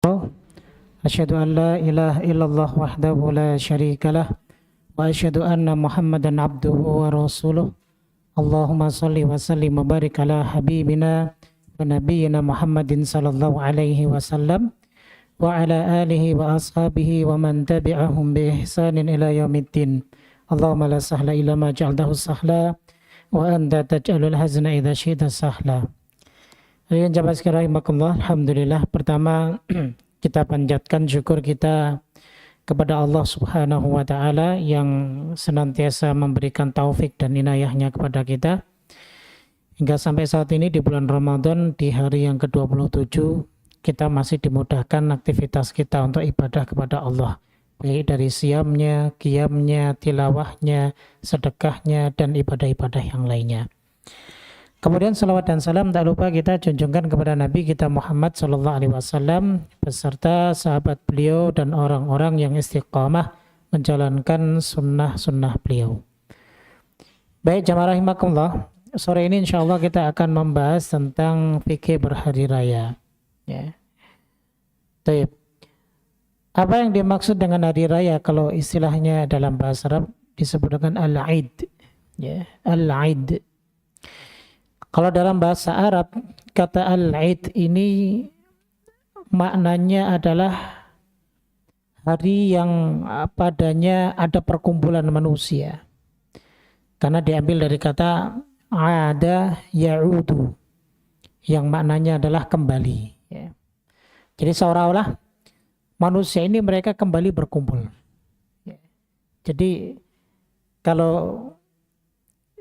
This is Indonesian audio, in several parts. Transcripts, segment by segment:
Asyhadu an la ilaha illallah wahdahu la syarikalah wa asyhadu anna Muhammadan abduhu wa rasuluh. Allahumma salli wa sallim wa barik ala habibina wa nabiyyina Muhammadin sallallahu alaihi wasallam wa ala alihi wa ashabihi wa man tabi'ahum bi ihsanin ila yaumiddin. Allahumma la sahla illa ma ja'altahu sahla wa anta taj'alul hazna idza syi'ta sahla. Ayo jamaah sekalian rahimakumullah, alhamdulillah. Pertama kita panjatkan syukur kita kepada Allah Subhanahu wa taala yang senantiasa memberikan taufik dan inayahnya kepada kita hingga sampai saat ini di bulan Ramadan di hari yang ke-27 kita masih dimudahkan aktivitas kita untuk ibadah kepada Allah, baik dari siamnya, qiyamnya, tilawahnya, sedekahnya dan ibadah-ibadah yang lainnya. Kemudian salawat dan salam tak lupa kita junjungkan kepada Nabi kita Muhammad SAW beserta sahabat beliau dan orang-orang yang istiqamah menjalankan sunnah-sunnah beliau. Baik jamaah rahimakumullah, sore ini insya Allah kita akan membahas tentang fikih berhari raya. Ya. Baik. Apa yang dimaksud dengan hari raya kalau istilahnya dalam bahasa Arab disebut dengan al-Aid. Ya, al-Aid. Kalau dalam bahasa Arab, kata al-Aid ini maknanya adalah hari yang padanya ada perkumpulan manusia. Karena diambil dari kata ada ya'udu, yang maknanya adalah kembali. Ya. Jadi seolah-olah manusia ini mereka kembali berkumpul. Ya. Jadi kalau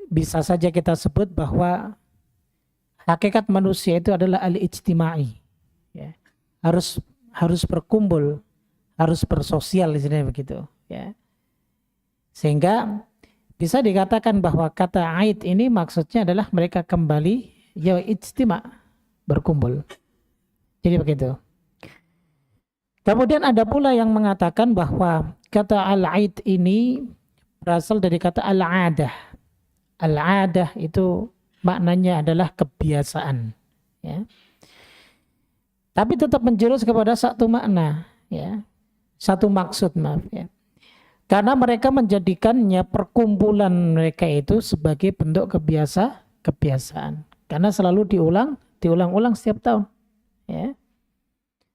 bisa saja kita sebut bahwa hakikat manusia itu adalah al-ijtimai, ya. Harus berkumpul, harus bersosial istilahnya begitu, ya. Sehingga bisa dikatakan bahwa kata aid ini maksudnya adalah mereka kembali ya ijtima, berkumpul. Jadi begitu. Kemudian ada pula yang mengatakan bahwa kata al-aid ini berasal dari kata al-adah. Al-adah itu maknanya adalah kebiasaan, ya. Tapi tetap menjurus kepada satu makna, ya, satu maksud, maaf, ya. Karena mereka menjadikannya perkumpulan mereka itu sebagai bentuk kebiasaan. Karena selalu diulang-ulang setiap tahun, ya.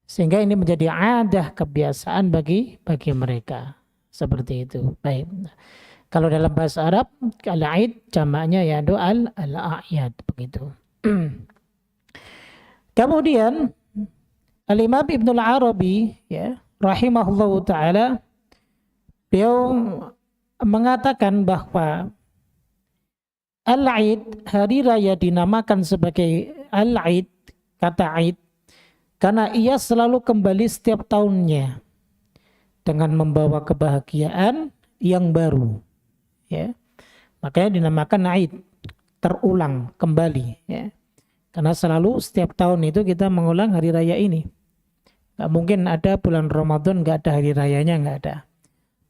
Sehingga ini menjadi adah kebiasaan bagi mereka seperti itu. Baik. Kalau dalam bahasa Arab, al-Aid jamaknya ya al-A'yad begitu. Kemudian Al-Imam Ibnu Al-Arabi ya rahimahullahu taala beliau mengatakan bahwa al-Aid, hari raya dinamakan sebagai al-Aid, kata Aid karena ia selalu kembali setiap tahunnya dengan membawa kebahagiaan yang baru. Ya, makanya dinamakan Aid, terulang kembali, ya. Karena selalu setiap tahun itu kita mengulang hari raya ini. Gak mungkin ada bulan Ramadan gak ada hari rayanya, gak ada.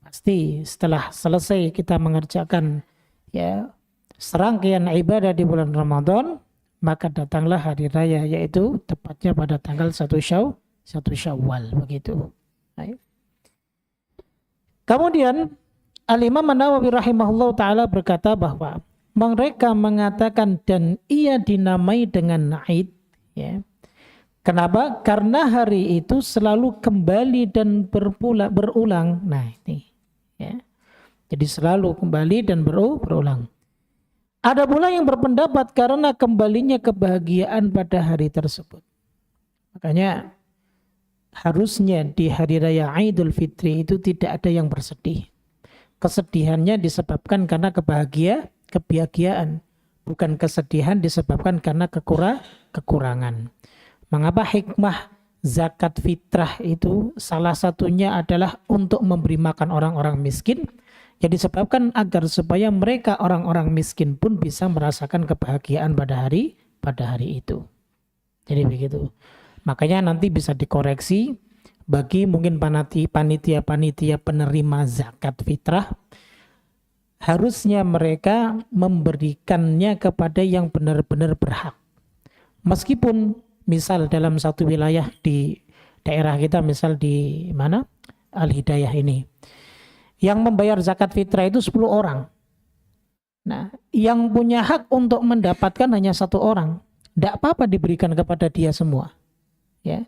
Pasti setelah selesai kita mengerjakan ya serangkaian ibadah di bulan Ramadan, maka datanglah hari raya, yaitu tepatnya pada tanggal 1 Syawal begitu. Baik. Kemudian Al-Imam An-Nawawi rahimahullah ta'ala berkata bahwa mereka mengatakan dan ia dinamai dengan Aid, ya. Kenapa? Karena hari itu selalu kembali dan berulang. Nah ini, ya. Jadi selalu kembali dan berulang. Ada pula yang berpendapat karena kembalinya kebahagiaan pada hari tersebut. Makanya harusnya di hari raya Idul Fitri itu tidak ada yang bersedih. Kesedihannya disebabkan karena kebahagiaan, bukan kesedihan disebabkan karena kekurangan. Mengapa hikmah zakat fitrah itu salah satunya adalah untuk memberi makan orang-orang miskin, ya disebabkan agar supaya mereka orang-orang miskin pun bisa merasakan kebahagiaan pada hari itu. Jadi begitu. Makanya nanti bisa dikoreksi bagi mungkin panitia-panitia penerima zakat fitrah, harusnya mereka memberikannya kepada yang benar-benar berhak. Meskipun misal dalam satu wilayah daerah kita, misal di mana? Al-Hidayah ini. Yang membayar zakat fitrah itu 10 orang. Nah, yang punya hak untuk mendapatkan hanya 1 orang. Tidak apa-apa diberikan kepada dia semua. Ya.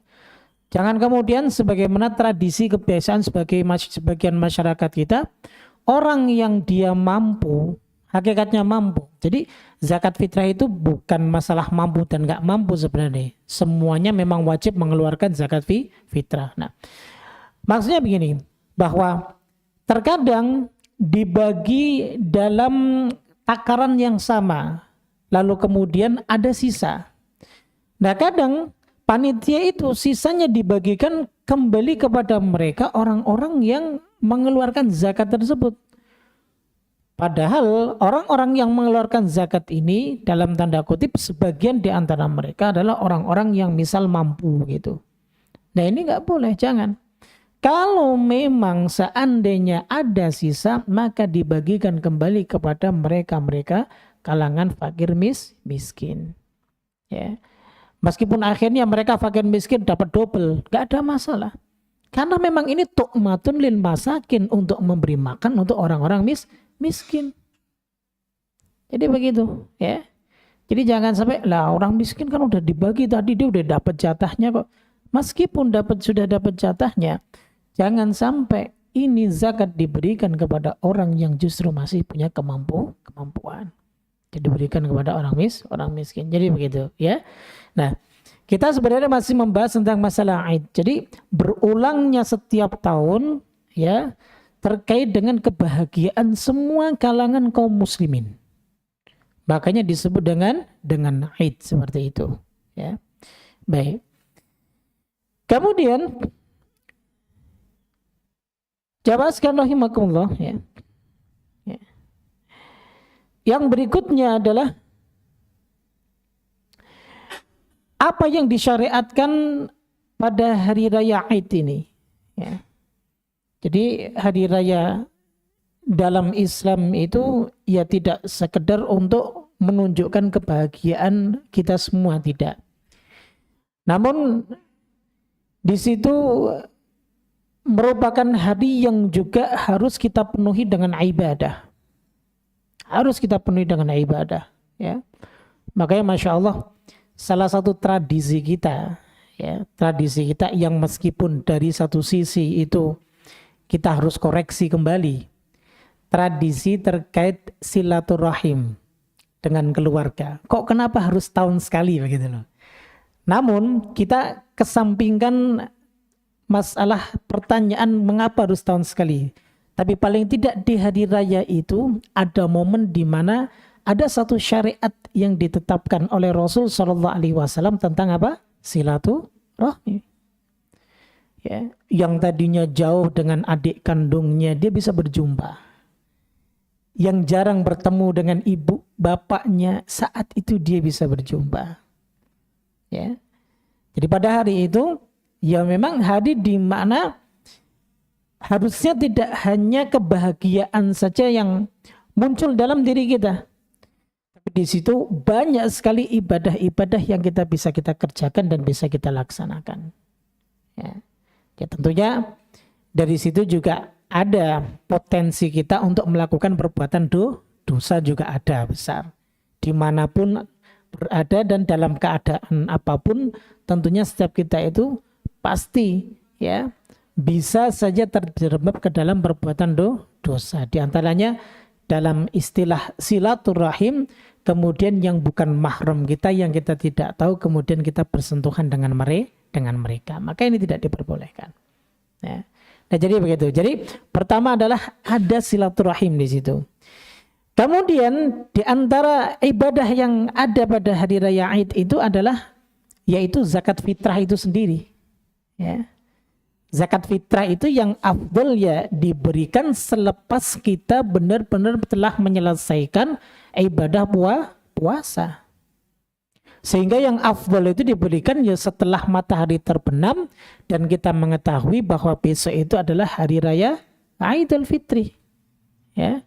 Jangan kemudian sebagaimana tradisi kebiasaan sebagian masyarakat kita, orang yang dia mampu, hakikatnya mampu. Jadi zakat fitrah itu bukan masalah mampu dan nggak mampu sebenarnya. Semuanya memang wajib mengeluarkan zakat fitrah. Nah, maksudnya begini, bahwa terkadang dibagi dalam takaran yang sama, lalu kemudian ada sisa. Nah, kadang panitia itu sisanya dibagikan kembali kepada mereka, orang-orang yang mengeluarkan zakat tersebut. Padahal orang-orang yang mengeluarkan zakat ini dalam tanda kutip sebagian di antara mereka adalah orang-orang yang misal mampu gitu. Nah, ini nggak boleh, jangan. Kalau memang seandainya ada sisa, maka dibagikan kembali kepada mereka-mereka kalangan fakir miskin. Ya. Meskipun akhirnya mereka fakir miskin dapat double, gak ada masalah. Karena memang ini tu'matun lil masakin, untuk memberi makan untuk orang-orang miskin. Jadi begitu, ya. Jadi jangan sampai lah orang miskin kan udah dibagi tadi, dia udah dapat jatahnya kok. Meskipun sudah dapat jatahnya, jangan sampai ini zakat diberikan kepada orang yang justru masih punya kemampuan. Jadi diberikan kepada orang miskin. Jadi begitu, ya. Nah, kita sebenarnya masih membahas tentang masalah Aid. Jadi berulangnya setiap tahun, ya, terkait dengan kebahagiaan semua kalangan kaum muslimin. Makanya disebut dengan Aid seperti itu, ya. Baik. Kemudian jamaah sekalian rahimakumullah, ya. Yang berikutnya adalah apa yang disyariatkan pada hari raya Aid ini. Ya. Jadi hari raya dalam Islam itu ya tidak sekedar untuk menunjukkan kebahagiaan kita semua, tidak. Namun di situ merupakan hari yang juga harus kita penuhi dengan ibadah. Harus kita penuhi dengan ibadah, ya. Makanya Masya Allah, salah satu tradisi kita, ya, tradisi kita yang meskipun dari satu sisi itu kita harus koreksi kembali, tradisi terkait silaturahim dengan keluarga. Kok kenapa harus tahun sekali begitu loh? Namun kita kesampingkan masalah pertanyaan mengapa harus tahun sekali. Tapi paling tidak di hari raya itu ada momen di mana ada satu syariat yang ditetapkan oleh Rasul Shallallahu Alaihi Wasallam tentang apa? Silaturahmi. Ya, yang tadinya jauh dengan adik kandungnya dia bisa berjumpa. Yang jarang bertemu dengan ibu bapaknya saat itu dia bisa berjumpa. Ya. Jadi pada hari itu ya memang hari di mana harusnya tidak hanya kebahagiaan saja yang muncul dalam diri kita. Tapi di situ banyak sekali ibadah-ibadah yang kita kerjakan dan bisa kita laksanakan. Ya, ya tentunya dari situ juga ada potensi kita untuk melakukan perbuatan dosa juga ada besar. Dimanapun berada dan dalam keadaan apapun, tentunya setiap kita itu pasti ya bisa saja terjerembab ke dalam perbuatan dosa. Di antaranya dalam istilah silaturahim, kemudian yang bukan mahram kita, yang kita tidak tahu, kemudian kita bersentuhan dengan mereka. Maka ini tidak diperbolehkan. Ya. Nah jadi begitu. Jadi pertama adalah ada silaturahim di situ. Kemudian di antara ibadah yang ada pada hari raya Aid itu adalah yaitu zakat fitrah itu sendiri. Ya. Zakat fitrah itu yang afdal ya diberikan selepas kita benar-benar telah menyelesaikan ibadah puasa. Sehingga yang afdal itu diberikan ya setelah matahari terbenam dan kita mengetahui bahwa besok itu adalah hari raya Idul Fitri. Ya.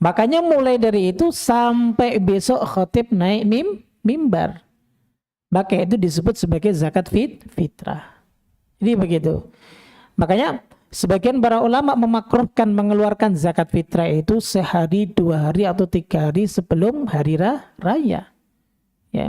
Makanya mulai dari itu sampai besok khatib naik mimbar. Maka itu disebut sebagai zakat fitrah. Ini begitu. Makanya sebagian para ulama memakruhkan mengeluarkan zakat fitrah itu sehari, 2 hari atau 3 hari sebelum hari raya. Ya.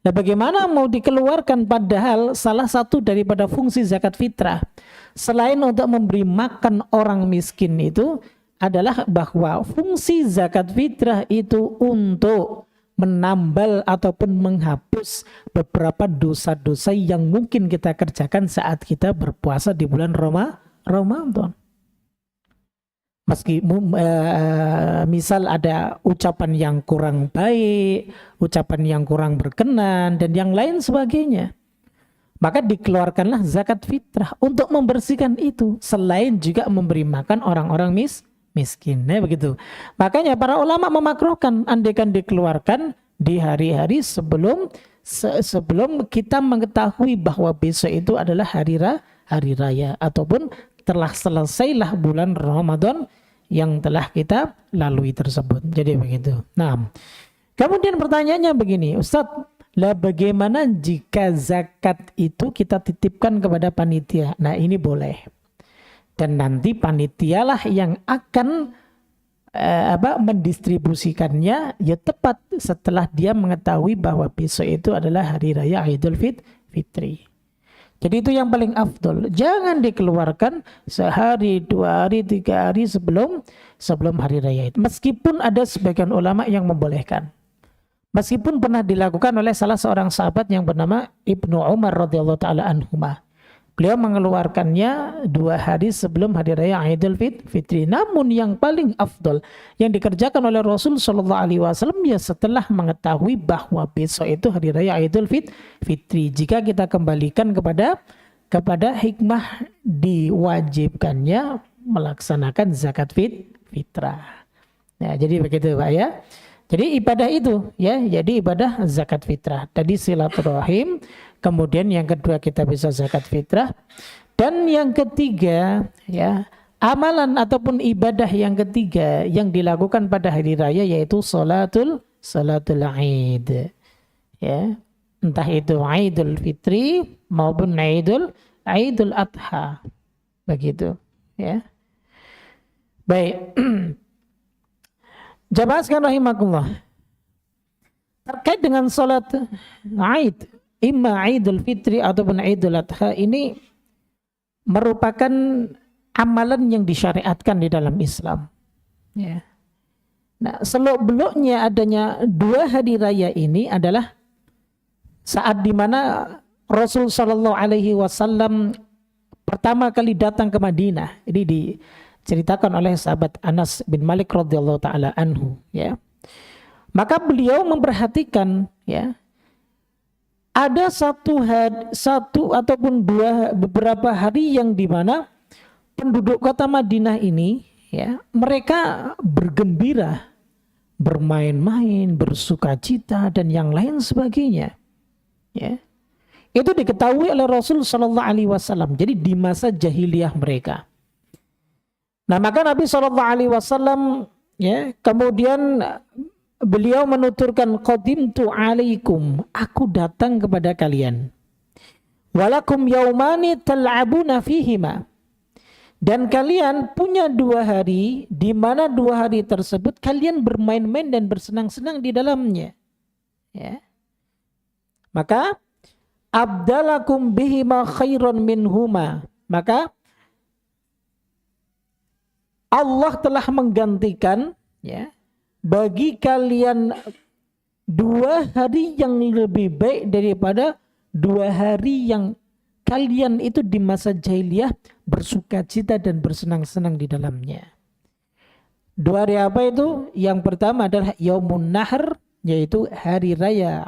Nah, bagaimana mau dikeluarkan padahal salah satu daripada fungsi zakat fitrah selain untuk memberi makan orang miskin itu adalah bahwa fungsi zakat fitrah itu untuk menambal ataupun menghapus beberapa dosa-dosa yang mungkin kita kerjakan saat kita berpuasa di bulan Ramadan. Meski misal ada ucapan yang kurang baik, ucapan yang kurang berkenan dan yang lain sebagainya, maka dikeluarkanlah zakat fitrah untuk membersihkan itu, selain juga memberi makan orang-orang miskin. Nah, begitu. Makanya para ulama memakruhkan andaikan dikeluarkan di hari-hari sebelum kita mengetahui bahwa besok itu adalah hari raya ataupun telah selesailah bulan Ramadan yang telah kita lalui tersebut. Jadi begitu. Nah, kemudian pertanyaannya begini, Ustadz, lah bagaimana jika zakat itu kita titipkan kepada panitia? Nah, ini boleh. Dan nanti panitialah yang akan mendistribusikannya ya tepat setelah dia mengetahui bahwa besok itu adalah hari raya Idul Fitri. Jadi itu yang paling afdol. Jangan dikeluarkan sehari, 2 hari, 3 hari sebelum hari raya itu. Meskipun ada sebagian ulama yang membolehkan. Meskipun pernah dilakukan oleh salah seorang sahabat yang bernama Ibnu Umar radhiyallahu taala anhuma. Beliau mengeluarkannya 2 hari sebelum hari raya Idul Fitri. Namun yang paling afdol yang dikerjakan oleh Rasul sallallahu alaihi wasallam ya setelah mengetahui bahwa besok itu hari raya Idul Fitri. Jika kita kembalikan kepada hikmah diwajibkannya melaksanakan zakat fitrah. Nah, jadi begitu Pak ya. Jadi ibadah itu ya, jadi ibadah zakat fitrah. Tadi silaturahim, kemudian yang kedua kita bisa zakat fitrah, dan yang ketiga ya, amalan ataupun ibadah yang ketiga yang dilakukan pada hari raya yaitu salatul Id. Ya, entah itu Idul Fitri maupun Idul Adha. Begitu ya. Baik. Jamaah sekalian rahimakumullah. Terkait dengan salat Id, imma Idul Fitri ataupun Idul Adha, ini merupakan amalan yang disyariatkan di dalam Islam. Ya. Nah, seluk-beluknya adanya 2 hari raya ini adalah saat dimana Rasul Shallallahu Alaihi Wasallam pertama kali datang ke Madinah. Ini diceritakan oleh sahabat Anas bin Malik radhiyallahu taala anhu, ya. Maka beliau memperhatikan ya ada satu ataupun beberapa hari yang dimana penduduk kota Madinah ini ya mereka bergembira, bermain-main, bersukacita dan yang lain sebagainya. Ya. Itu diketahui oleh Rasul sallallahu alaihi wasallam. Jadi di masa jahiliyah mereka. Nah, maka Nabi SAW ya, kemudian beliau menuturkan qadimtu alaikum, aku datang kepada kalian. Walakum yaumani tal'abuna fihima. Dan kalian punya 2 hari di mana 2 hari tersebut kalian bermain-main dan bersenang-senang di dalamnya. Ya. Maka abdalakum bihima khairan minhuma. Maka Allah telah menggantikan ya bagi kalian 2 hari yang lebih baik daripada 2 hari yang kalian itu di masa jahiliyah bersukacita dan bersenang-senang di dalamnya. 2 hari apa itu? Yang pertama adalah Yaumun Nahr, yaitu hari raya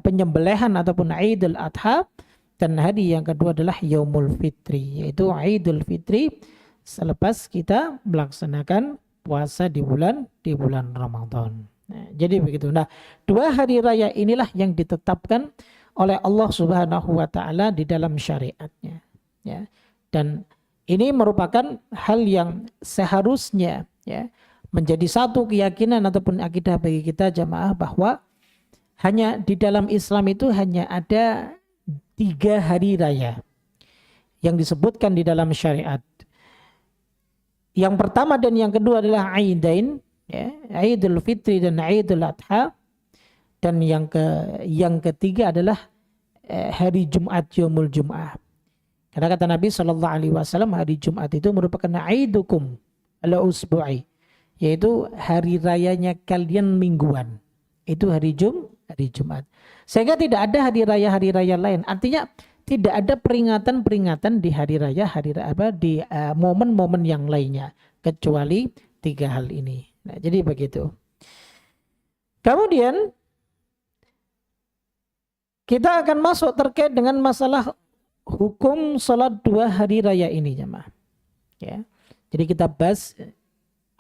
penyembelihan ataupun Idul Adha, dan hari yang kedua adalah Yaumul Fitri, yaitu Idul Fitri selepas kita melaksanakan puasa di bulan Ramadan. Nah, jadi begitu. Nah, 2 hari raya inilah yang ditetapkan oleh Allah Subhanahu wa taala di dalam syariatnya. Ya. Dan ini merupakan hal yang seharusnya ya menjadi satu keyakinan ataupun akidah bagi kita jamaah bahwa hanya di dalam Islam itu hanya ada 3 hari raya. yang disebutkan di dalam syariat. Yang pertama dan yang kedua adalah Aidain, ya, Idul Fitri dan Idul Adha. Dan yang ketiga adalah hari Jumat, Yaumul Jum'ah. Karena kata Nabi SAW, hari Jumat itu merupakan Aidukum ala usbu'i, yaitu hari rayanya kalian mingguan. Itu hari Jumat. Sehingga tidak ada hari raya lain. Artinya tidak ada peringatan di hari raya di momen-momen yang lainnya kecuali 3 hal ini. Nah, jadi begitu. Kemudian kita akan masuk terkait dengan masalah hukum sholat 2 hari raya ini, jemaah. Ya. Jadi kita bahas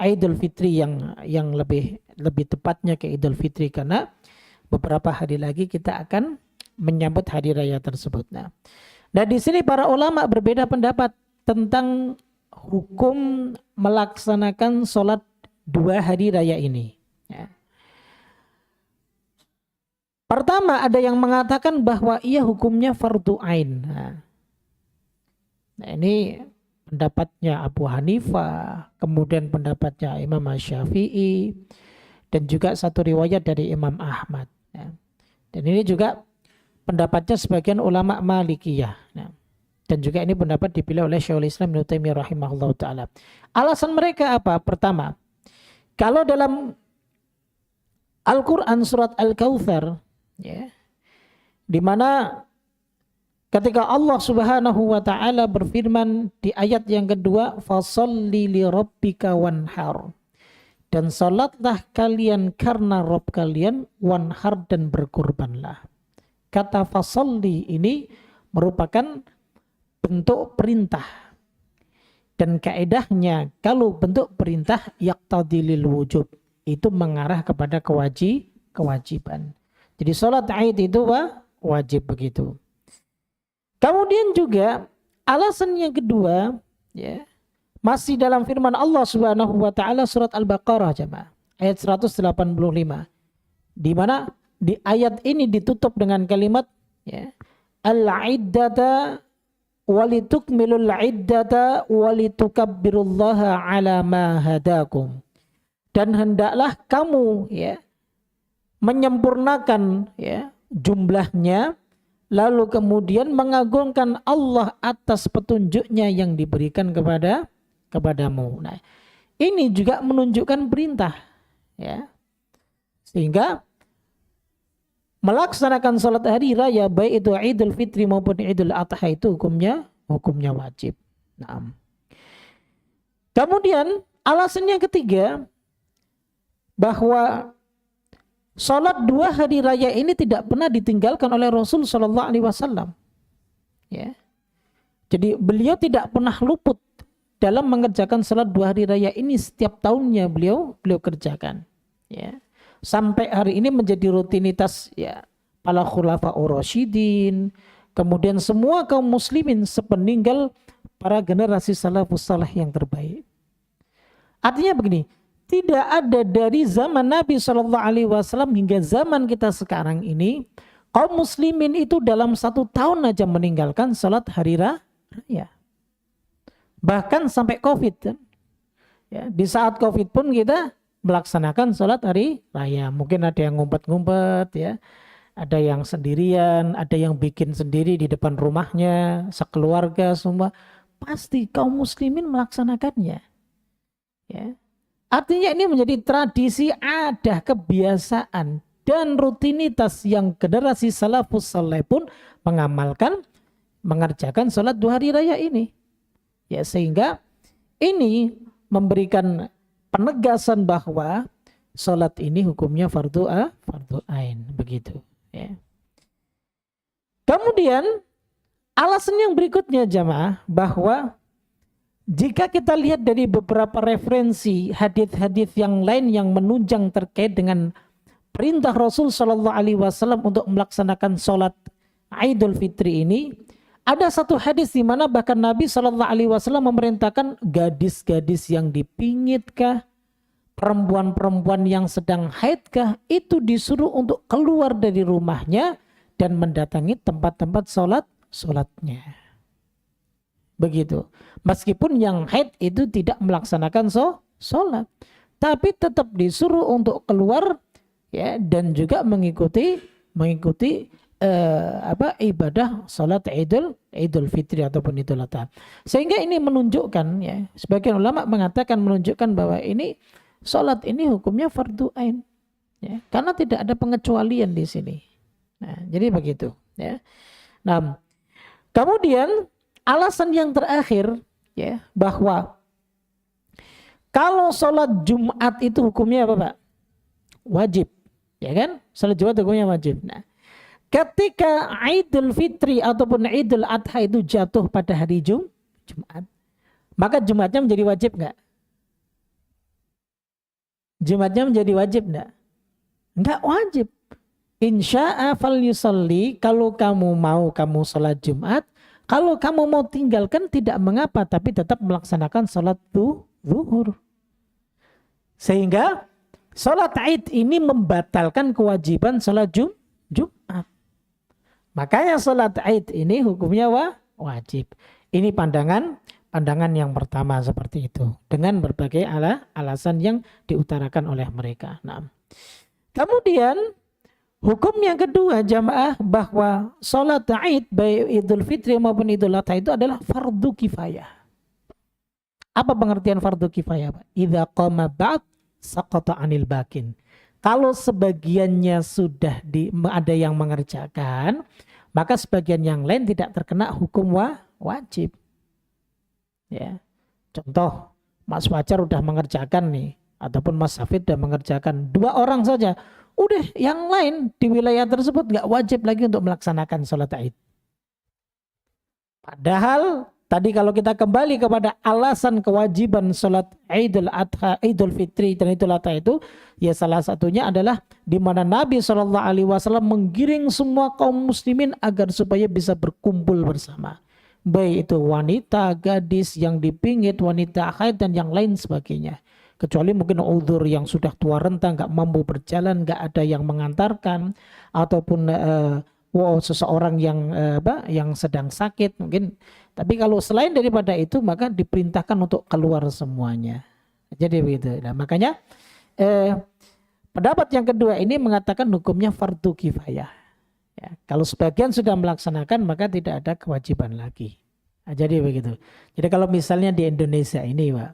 Idul Fitri yang lebih tepatnya ke Idul Fitri, karena beberapa hari lagi kita akan menyambut hari raya tersebut. Nah, di sini para ulama berbeda pendapat tentang hukum melaksanakan sholat 2 hari raya ini. Ya. Pertama, ada yang mengatakan bahwa ia hukumnya fardu ain. Nah, ini pendapatnya Abu Hanifah, kemudian pendapatnya Imam Syafi'i, dan juga satu riwayat dari Imam Ahmad. Ya. Dan ini juga pendapatnya sebagian ulama Malikiyah. Ya. Dan juga ini pendapat dipilih oleh Syekhul Islam Ibnu Taimiyah rahimahullah ta'ala. Alasan mereka apa? Pertama, kalau dalam Al-Quran surat Al-Kautsar, ya, di mana ketika Allah Subhanahu wa taala berfirman di ayat yang kedua, fasholli li rabbika wanhar, dan salatlah kalian karena Rabb kalian, wanhar, dan berkurbanlah. Kata fasholli ini merupakan bentuk perintah, dan kaedahnya kalau bentuk perintah yaqtadi lil wujub, itu mengarah kepada kewajiban. Jadi sholat Aid itu wajib begitu. Kemudian juga alasan yang kedua, ya, masih dalam firman Allah Subhanahu wa taala surat Al-Baqarah, jemaah, ayat 185. Di mana di ayat ini ditutup dengan kalimat, ya, al-iddata walitukmilul iddata walitukabbirullaha ala ma hadakum. Dan hendaklah kamu, ya, menyempurnakan, ya, jumlahnya, lalu kemudian mengagungkan Allah atas petunjuknya yang diberikan kepadamu. Nah, ini juga menunjukkan perintah, ya, sehingga melaksanakan salat hari raya baik itu Idul Fitri maupun Idul Adha itu hukumnya wajib. Nah, kemudian alasan yang ketiga, bahwa salat 2 hari raya ini tidak pernah ditinggalkan oleh Rasul Shallallahu Alaihi Wasallam. Ya, jadi beliau tidak pernah luput dalam mengerjakan salat 2 hari raya ini. Setiap tahunnya beliau kerjakan. Ya, sampai hari ini menjadi rutinitas, ya, para khulafa'ur rasyidin, kemudian semua kaum muslimin sepeninggal para generasi salafus saleh yang terbaik. Artinya begini, tidak ada dari zaman Nabi Shallallahu Alaihi Wasallam hingga zaman kita sekarang ini kaum muslimin itu dalam 1 tahun aja meninggalkan salat hari raya. Bahkan sampai COVID, kan? Ya, di saat COVID pun kita melaksanakan salat hari raya. Mungkin ada yang ngumpet-ngumpet, ya, ada yang sendirian, ada yang bikin sendiri di depan rumahnya, sekeluarga semua. Pasti kaum muslimin melaksanakannya. Ya. Artinya ini menjadi tradisi, ada kebiasaan dan rutinitas yang generasi salafus saleh pun mengamalkan, mengerjakan sholat 2 hari raya ini. Ya, sehingga ini memberikan penegasan bahwa sholat ini hukumnya fardu ain, begitu. Ya. Kemudian alasan yang berikutnya, jamaah, bahwa jika kita lihat dari beberapa referensi hadis-hadis yang lain yang menunjang terkait dengan perintah Rasul Shallallahu Alaihi Wasallam untuk melaksanakan sholat Idul Fitri ini, ada satu hadis di mana bahkan Nabi Shallallahu Alaihi Wasallam memerintahkan gadis-gadis yang dipingitkah, perempuan-perempuan yang sedang haidkah, itu disuruh untuk keluar dari rumahnya dan mendatangi tempat-tempat sholatnya. Begitu. Meskipun yang haid itu tidak melaksanakan sholat, tapi tetap disuruh untuk keluar ya, dan juga mengikuti ibadah sholat Idul Fitri ataupun Idul Adha. Sehingga ini menunjukkan ya, sebagian ulama mengatakan menunjukkan bahwa ini sholat ini hukumnya fardu ain ya, karena tidak ada pengecualian di sini. Nah, jadi begitu ya. Nah, kemudian alasan yang terakhir ya, bahwa kalau sholat Jumat itu hukumnya apa Pak? Wajib, ya kan? Sholat Jumat hukumnya wajib. Nah, ketika Idul Fitri ataupun Idul Adha itu jatuh pada hari Jumat, maka Jumatnya menjadi wajib nggak? Jumatnya menjadi wajib nggak? Nggak wajib. Insya'a fal yusalli, kalau kamu mau kamu sholat Jumat, kalau kamu mau tinggalkan tidak mengapa, tapi tetap melaksanakan sholat zuhur. Sehingga sholat Id ini membatalkan kewajiban sholat Jumat. Makanya sholat Id ini hukumnya wajib. Ini pandangan yang pertama seperti itu. Dengan berbagai alasan yang diutarakan oleh mereka. Nah, kemudian hukum yang kedua jamaah, bahwa sholat Id baik Idul Fitri maupun Idul Adha itu adalah fardu kifayah. Apa pengertian fardu kifayah Pak? Idza qama ba'd saqata 'anil bakin. Kalau sebagiannya sudah ada yang mengerjakan, maka sebagian yang lain tidak terkena hukum wajib. Ya. Contoh, Mas Fajar udah mengerjakan nih, ataupun Mas Hafid udah mengerjakan, 2 orang saja. Udah, yang lain di wilayah tersebut nggak wajib lagi untuk melaksanakan sholat Id. Padahal tadi kalau kita kembali kepada alasan kewajiban sholat Idul Adha, Idul Fitri dan Idul Adha itu, ya salah satunya adalah di mana Nabi SAW menggiring semua kaum muslimin agar supaya bisa berkumpul bersama. Baik itu wanita, gadis yang dipingit, wanita haid dan yang lain sebagainya. Kecuali mungkin uzur yang sudah tua renta, nggak mampu berjalan, nggak ada yang mengantarkan, ataupun seseorang yang sedang sakit mungkin. Tapi kalau selain daripada itu, maka diperintahkan untuk keluar semuanya. Jadi begitu. Nah, makanya pendapat yang kedua ini mengatakan hukumnya fardu kifayah. Ya, kalau sebagian sudah melaksanakan, maka tidak ada kewajiban lagi. Nah, jadi begitu. Jadi kalau misalnya di Indonesia ini Pak,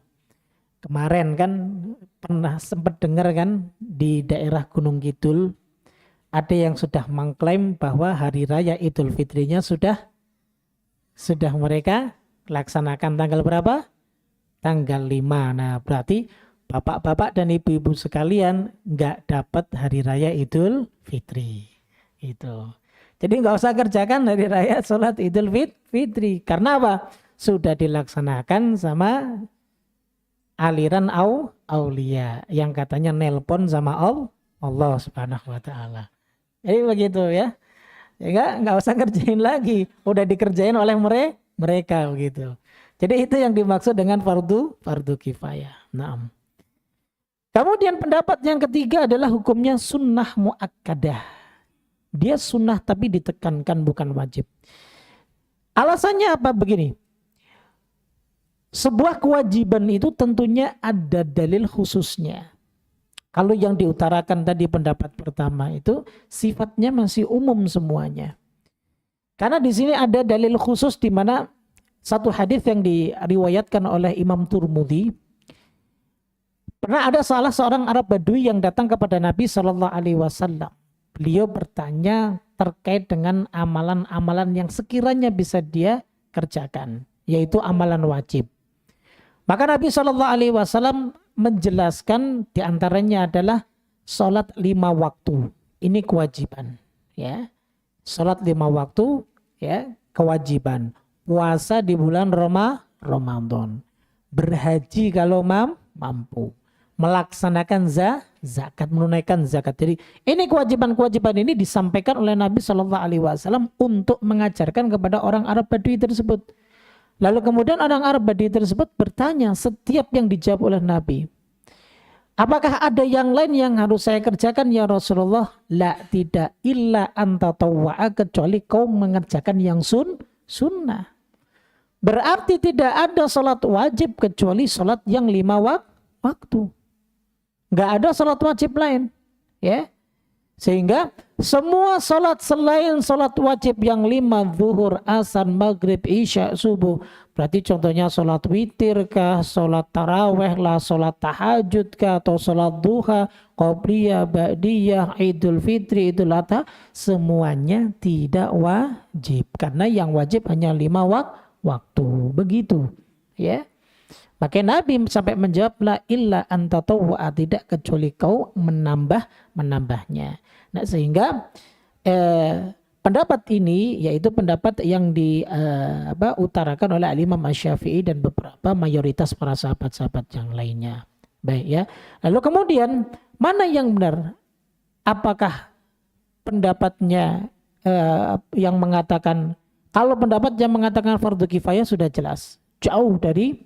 kemarin kan pernah sempat dengar kan di daerah Gunung Kidul ada yang sudah mengklaim bahwa hari raya Idul Fitrinya sudah mereka laksanakan tanggal berapa? Tanggal 5. Nah, berarti bapak-bapak dan ibu-ibu sekalian nggak dapat hari raya Idul Fitri. Itu. Jadi nggak usah kerjakan hari raya sholat Idul Fitri. Karena apa? Sudah dilaksanakan sama aliran aulia yang katanya nelpon sama Allah Subhanahu wa taala. Jadi begitu ya. Ya nggak usah kerjain lagi, udah dikerjain oleh mereka begitu. Jadi itu yang dimaksud dengan fardu kifayah. Naam. Kemudian pendapat yang ketiga adalah hukumnya sunnah muakkadah. Dia sunnah tapi ditekankan, bukan wajib. Alasannya apa? Begini. Sebuah kewajiban itu tentunya ada dalil khususnya. Kalau yang diutarakan tadi pendapat pertama itu sifatnya masih umum semuanya. Karena di sini ada dalil khusus di mana satu hadis yang diriwayatkan oleh Imam Turmudi. Pernah ada salah seorang Arab Badui yang datang kepada Nabi SAW. Beliau bertanya terkait dengan amalan-amalan yang sekiranya bisa dia kerjakan, yaitu amalan wajib. Maka Nabi SAW menjelaskan diantaranya adalah sholat 5 waktu. Ini kewajiban. Ya. Sholat 5 waktu, ya, kewajiban. Puasa di bulan Ramadan. Berhaji kalau mampu. Melaksanakan zakat, menunaikan zakat. Jadi ini kewajiban-kewajiban ini disampaikan oleh Nabi SAW untuk mengajarkan kepada orang Arab Badui tersebut. Lalu kemudian orang Arab Badui tersebut bertanya setiap yang dijawab oleh Nabi. Apakah ada yang lain yang harus saya kerjakan ya Rasulullah? La, tidak. Illa anta tawwa'a, kecuali kau mengerjakan yang sunnah. Berarti tidak ada salat wajib kecuali salat yang 5 waktu. Nggak ada salat wajib lain, ya. Sehingga semua salat selain salat wajib yang 5, zuhur, asar, maghrib, isya, subuh. Berarti contohnya salat witir kah, salat taraweh lah, salat tahajud kah, atau salat duha, qobliyah, ba'diyah, idul fitri, idul adha, semuanya tidak wajib. Karena yang wajib hanya 5 waktu. Begitu, ya. Maka Nabi sampai menjawab, la illa antatawwa'a, tidak kecuali kau menambahnya. Nah, sehingga pendapat ini yaitu pendapat yang diutarakan oleh Imam Asy-Syafi'i dan beberapa mayoritas para sahabat-sahabat yang lainnya. Baik, ya. Lalu kemudian mana yang benar? Apakah pendapatnya yang mengatakan, kalau pendapat yang mengatakan fardu kifayah sudah jelas, jauh dari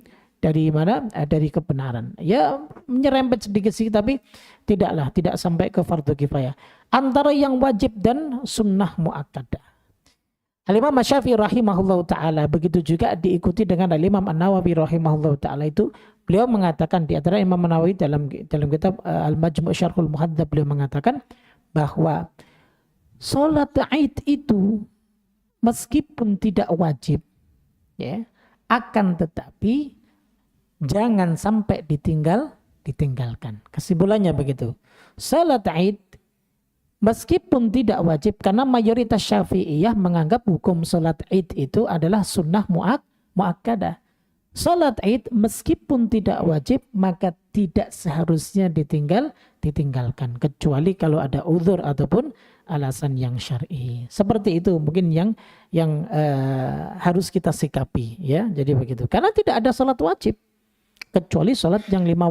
mana? Dari kebenaran. Ya menyerempet sedikit sih, tapi tidak sampai ke fardu kifayah. Antara yang wajib dan sunnah muakkadah. Al-Imam Asy-Syafi'i rahimahullahu taala, begitu juga diikuti dengan Al-Imam An-Nawawi rahimahullahu taala, itu beliau mengatakan, di antara Imam An-Nawawi dalam kitab Al-Majmu' Syarhul Muhadzab, beliau mengatakan bahwa salat Id itu meskipun tidak wajib, ya, akan tetapi jangan sampai ditinggalkan. Kesimpulannya begitu. Salat Id meskipun tidak wajib, karena mayoritas Syafi'iyah menganggap hukum salat Id itu adalah sunnah muakkadah. Salat Id meskipun tidak wajib, maka tidak seharusnya ditinggalkan, kecuali kalau ada uzur ataupun alasan yang syar'i. Seperti itu mungkin yang harus kita sikapi, ya. Jadi begitu. Karena tidak ada salat wajib kecuali salat yang 5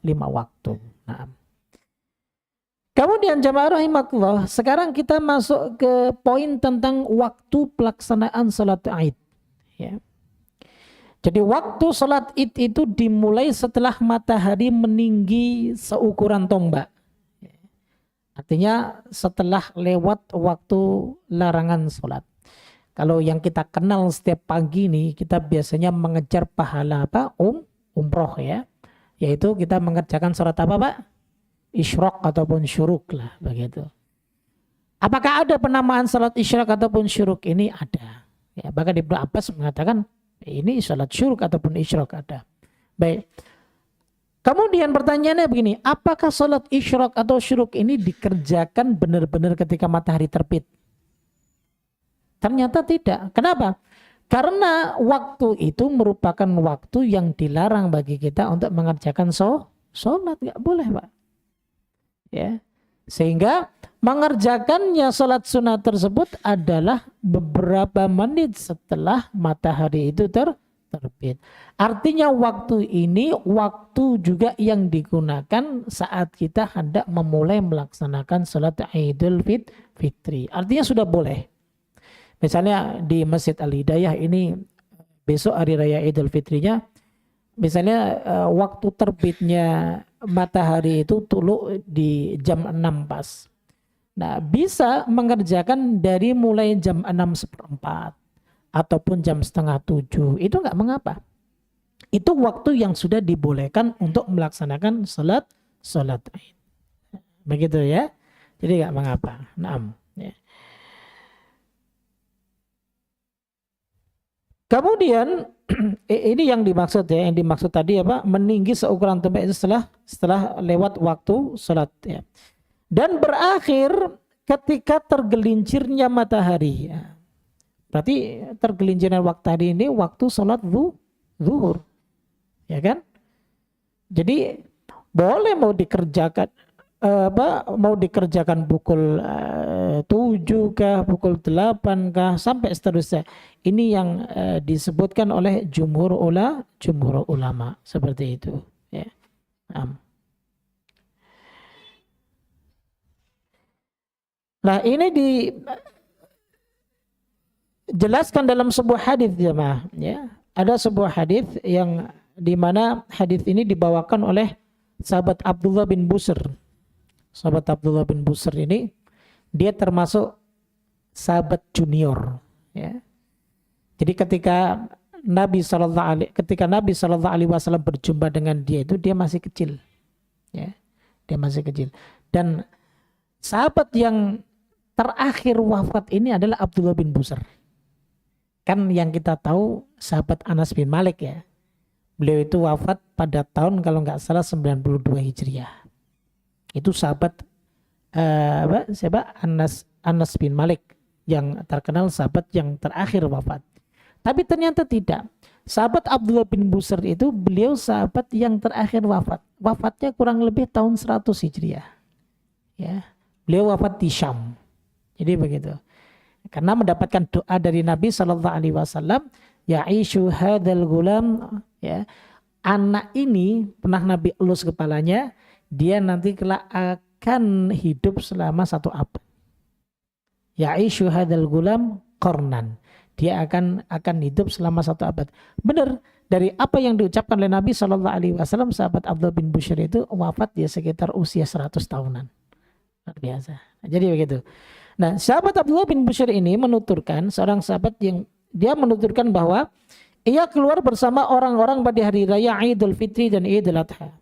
waktu. Nah. Kemudian jamaah rahimakumullah, sekarang kita masuk ke poin tentang waktu pelaksanaan salat Id, ya. Jadi waktu salat Id itu dimulai setelah matahari meninggi seukuran tombak. Artinya setelah lewat waktu larangan salat. Kalau yang kita kenal setiap pagi nih, kita biasanya mengejar pahala umroh, ya. Yaitu kita mengerjakan salat apa, Pak? Isyraq ataupun syuruk lah, begitu. Apakah ada penamaan salat isyraq ataupun syuruk? Ini ada. Ya, bahkan Ibnu Abbas mengatakan ini salat syuruk ataupun isyraq ada. Baik. Kemudian pertanyaannya begini, apakah salat isyraq atau syuruk ini dikerjakan benar-benar ketika matahari terbit? Ternyata tidak. Kenapa? Karena waktu itu merupakan waktu yang dilarang bagi kita untuk mengerjakan sholat. Nggak boleh, Pak. Ya. Sehingga mengerjakannya sholat sunat tersebut adalah beberapa menit setelah matahari itu terbit. Artinya waktu ini waktu juga yang digunakan saat kita hendak memulai melaksanakan sholat Idul Fitri. Artinya sudah boleh. Misalnya di Masjid Al-Hidayah ini besok hari raya Idul Fitrinya, misalnya waktu terbitnya matahari itu tuluk di jam 6 pas. Nah, bisa mengerjakan dari mulai jam 6:15 ataupun jam 6:30. Itu enggak mengapa. Itu waktu yang sudah dibolehkan untuk melaksanakan salat Id. Begitu, ya. Jadi enggak mengapa. Naam, ya. Kemudian ini yang dimaksud, ya, yang dimaksud tadi apa? Meninggi seukuran tombak itu setelah lewat waktu salat, ya. Dan berakhir ketika tergelincirnya matahari, ya. Berarti tergelincirnya waktu hari ini waktu salat zuhur, ya kan? Jadi boleh mau dikerjakan pukul 7 kah, pukul 8 kah, sampai seterusnya. Ini yang disebutkan oleh jumhur ulama seperti itu, ya. Nah, ini dijelaskan dalam sebuah hadis, jemaah, ya. Ada sebuah hadis yang dimana hadis ini dibawakan oleh sahabat Abdullah bin Busr. Sahabat Abdullah bin Busr ini dia termasuk sahabat junior, ya. Jadi ketika ketika Nabi Shallallahu Alaihi Wasallam berjumpa dengan dia itu dia masih kecil, ya, dia masih kecil. Dan sahabat yang terakhir wafat ini adalah Abdullah bin Busr. Kan yang kita tahu sahabat Anas bin Malik ya. Beliau itu wafat pada tahun kalau nggak salah 92 Hijriah. Itu sahabat siapa? Anas bin Malik yang terkenal sahabat yang terakhir wafat. Tapi ternyata tidak. Sahabat Abdullah bin Busr itu beliau sahabat yang terakhir wafat. Wafatnya kurang lebih tahun 100 Hijriah. Ya. Beliau wafat di Syam. Jadi begitu. Karena mendapatkan doa dari Nabi Shallallahu Alaihi Wasallam, ya'ishu hadzal gulam, ya, anak ini pernah Nabi elus kepalanya, dia nanti kelak akan hidup selama 1 abad. Ya'ishu hadzal gulam qarnan, dia akan hidup selama 1 abad. Benar, dari apa yang diucapkan oleh Nabi Shallallahu Alaihi Wasallam, sahabat Abdullah bin Bushr itu wafat dia sekitar usia 100 tahunan. Luar biasa. Jadi begitu. Nah, sahabat Abdullah bin Bushr ini menuturkan, seorang sahabat yang dia menuturkan bahwa ia keluar bersama orang-orang pada hari raya Idul Fitri dan Idul Adha.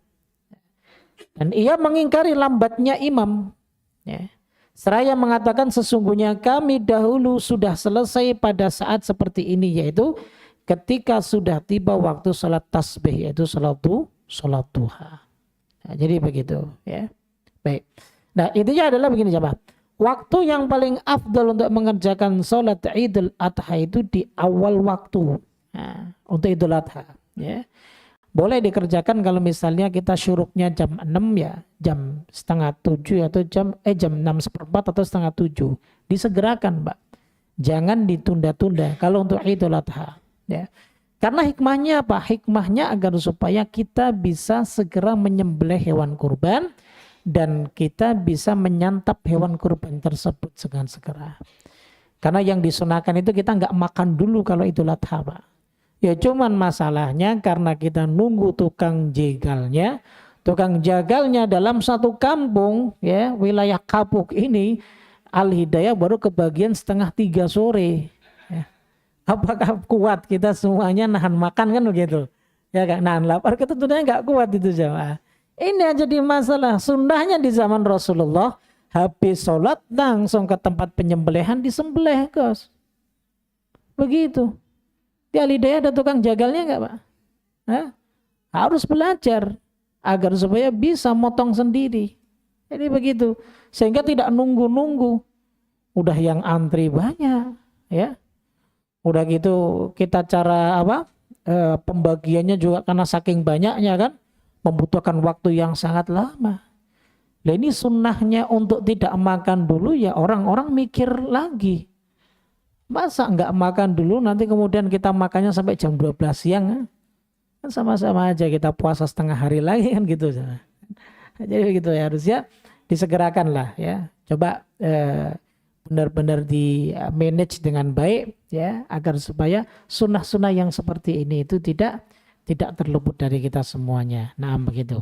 Dan ia mengingkari lambatnya imam. Ya. Seraya mengatakan sesungguhnya kami dahulu sudah selesai pada saat seperti ini, yaitu ketika sudah tiba waktu salat tasbih, yaitu salat duha. Nah, jadi begitu, ya. Baik. Nah, intinya adalah begini jemaah. Waktu yang paling afdal untuk mengerjakan sholat Idul Adha itu di awal waktu. Nah, untuk Idul Adha, ya. Boleh dikerjakan kalau misalnya kita syuruknya jam 6 ya, jam setengah 7 atau jam 6:15 atau setengah 7. Disegerakan, Mbak. Jangan ditunda-tunda kalau untuk Idul Adha, ya. Karena hikmahnya apa? Hikmahnya agar supaya kita bisa segera menyembelih hewan kurban dan kita bisa menyantap hewan kurban tersebut dengan segera. Karena yang disunahkan itu kita nggak makan dulu kalau Idul Adha, Pak. Ya cuman masalahnya karena kita nunggu tukang jagalnya dalam satu kampung, ya, wilayah Kapuk ini, Al-Hidayah baru kebagian 2:30 sore. Ya. Apakah kuat kita semuanya nahan makan kan begitu? Ya kan, nahan lapar kita tentunya nggak kuat itu jemaah. Ini aja jadi masalah. Sunnahnya di zaman Rasulullah, habis sholat langsung ke tempat penyembelihan disembelih, Kos. Begitu. Di Al-Hidayah ada tukang jagalnya enggak, Pak? Hah? Harus belajar agar supaya bisa motong sendiri. Jadi begitu. Sehingga tidak nunggu-nunggu. Udah yang antri banyak, ya. Udah gitu kita cara pembagiannya juga karena saking banyaknya kan membutuhkan waktu yang sangat lama. Nah, ini sunnahnya untuk tidak makan dulu ya orang-orang mikir lagi. Masa enggak makan dulu nanti kemudian kita makannya sampai jam 12 siang kan sama-sama aja kita puasa setengah hari lagi kan gitu. Jadi begitu ya, harusnya disegerakan lah ya. Coba benar-benar di manage dengan baik ya agar supaya sunnah-sunnah yang seperti ini itu tidak terluput dari kita semuanya. Nah, begitu.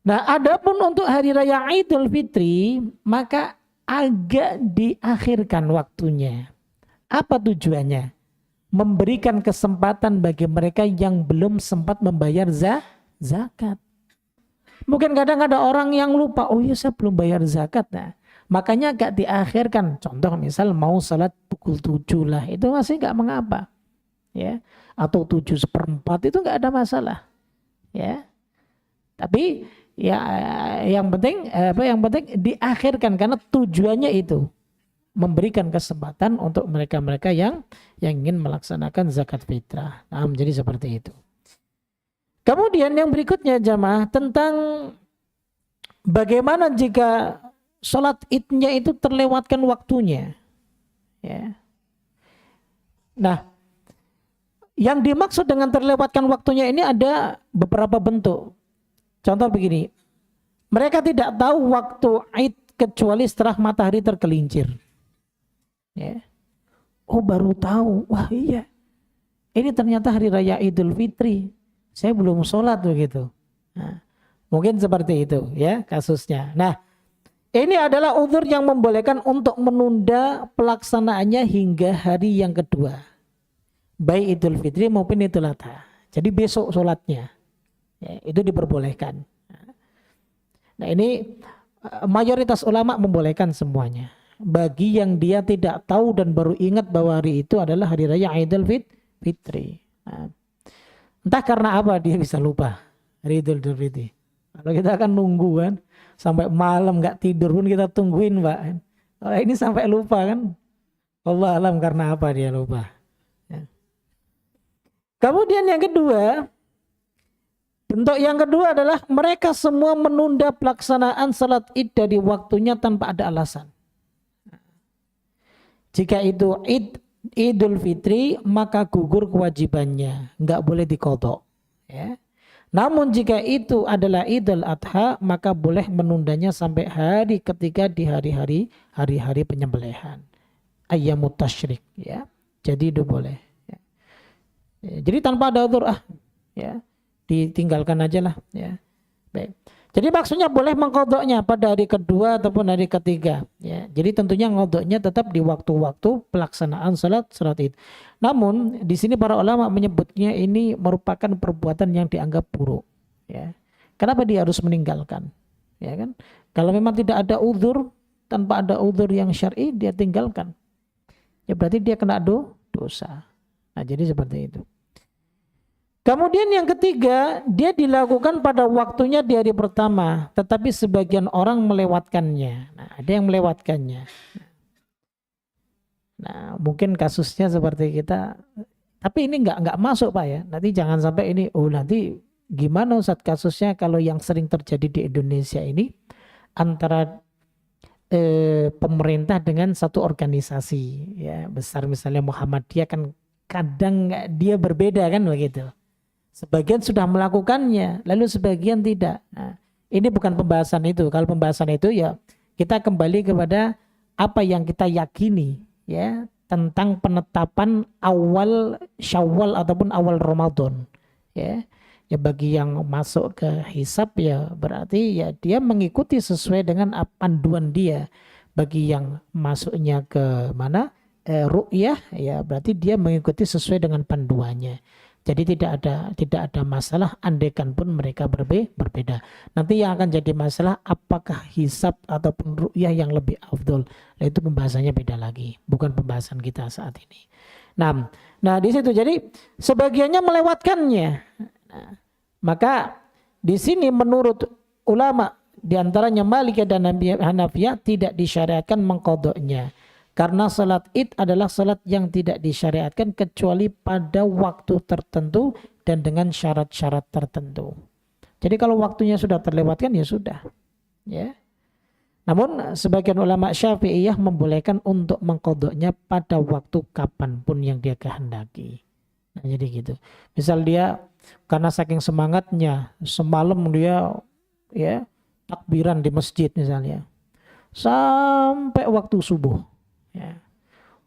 Nah, adapun untuk hari raya Idul Fitri maka agak diakhirkan waktunya. Apa tujuannya? Memberikan kesempatan bagi mereka yang belum sempat membayar zakat. Mungkin kadang ada orang yang lupa, oh iya saya belum bayar zakat. Nah, makanya agak diakhirkan. Contoh misal mau salat pukul 7 lah, itu masih enggak mengapa. Ya, atau 7:04 itu enggak ada masalah. Ya. Tapi ya yang penting diakhirkan karena tujuannya itu memberikan kesempatan untuk mereka-mereka yang ingin melaksanakan zakat fitrah. Nah, jadi seperti itu. Kemudian yang berikutnya jamaah tentang bagaimana jika sholat idnya itu terlewatkan waktunya. Ya. Nah, yang dimaksud dengan terlewatkan waktunya ini ada beberapa bentuk. Contoh begini, mereka tidak tahu waktu Id kecuali setelah matahari tergelincir. Ya. Oh baru tahu, wah iya, ini ternyata hari raya Idul Fitri, saya belum sholat begitu. Nah, mungkin seperti itu ya kasusnya. Nah, ini adalah uzur yang membolehkan untuk menunda pelaksanaannya hingga hari yang kedua. baik Idul Fitri maupun Idul Adha. Jadi besok sholatnya, ya, itu diperbolehkan. Nah ini mayoritas ulama membolehkan semuanya. Bagi yang dia tidak tahu dan baru ingat bahwa hari itu adalah hari raya Idul Fitri. Nah, entah karena apa dia bisa lupa hari Idul Fitri. Kalau kita akan nunggu kan, sampai malam nggak tidur pun kita tungguin Pak. Kalau ini sampai lupa kan, Allah alam karena apa dia lupa. Ya. Kemudian yang kedua, bentuk yang kedua adalah mereka semua menunda pelaksanaan salat Id dari waktunya tanpa ada alasan. Jika itu Idul Fitri maka gugur kewajibannya, nggak boleh diqadha. Ya. Namun jika itu adalah Idul Adha maka boleh menundanya sampai hari ketiga di hari-hari penyembelihan. Ayyamut tasyrik, ya. Jadi itu boleh. Ya. Jadi tanpa ada udzur ya, ditinggalkan aja lah, ya. Baik. Jadi maksudnya boleh mengqadhanya pada hari kedua ataupun hari ketiga, ya. Jadi tentunya qadhanya tetap di waktu-waktu pelaksanaan salat Id. Namun di sini para ulama menyebutnya ini merupakan perbuatan yang dianggap buruk, ya. Kenapa dia harus meninggalkan? Ya kan? Kalau memang tidak ada udzur, tanpa ada udzur yang syar'i dia tinggalkan. Ya berarti dia kena dosa. Nah, jadi seperti itu. Kemudian yang ketiga, dia dilakukan pada waktunya di hari pertama, tetapi sebagian orang melewatkannya. Nah, ada yang melewatkannya. Nah, mungkin kasusnya seperti kita, tapi ini nggak masuk Pak ya. Nanti jangan sampai ini, nanti gimana Ustaz kasusnya kalau yang sering terjadi di Indonesia ini antara pemerintah dengan satu organisasi ya besar, misalnya Muhammadiyah kan kadang dia berbeda kan begitu. Sebagian sudah melakukannya, lalu sebagian tidak. Nah, ini bukan pembahasan itu. Kalau pembahasan itu ya kita kembali kepada apa yang kita yakini ya tentang penetapan awal Syawal ataupun awal Ramadan. Ya, ya bagi yang masuk ke hisab ya berarti ya dia mengikuti sesuai dengan panduan dia. Bagi yang masuknya ke mana ru'yah ya berarti dia mengikuti sesuai dengan panduannya. Jadi tidak ada masalah andaikan pun mereka berbeda. Nanti yang akan jadi masalah apakah hisab ataupun ru'yah yang lebih afdol. Nah, itu pembahasannya beda lagi, bukan pembahasan kita saat ini. Nah di situ jadi sebagiannya melewatkannya. Nah, maka di sini menurut ulama di antaranya Malikiyah dan Hanafiyah tidak disyariatkan mengqadhanya. Karena salat Id adalah salat yang tidak disyariatkan kecuali pada waktu tertentu dan dengan syarat-syarat tertentu. Jadi kalau waktunya sudah terlewatkan ya sudah. Ya. Namun sebagian ulama Syafi'iyah membolehkan untuk mengqadhanya pada waktu kapanpun yang dia kehendaki. Nah, jadi gitu. Misal dia karena saking semangatnya semalam dia ya takbiran di masjid misalnya sampai waktu subuh. Ya.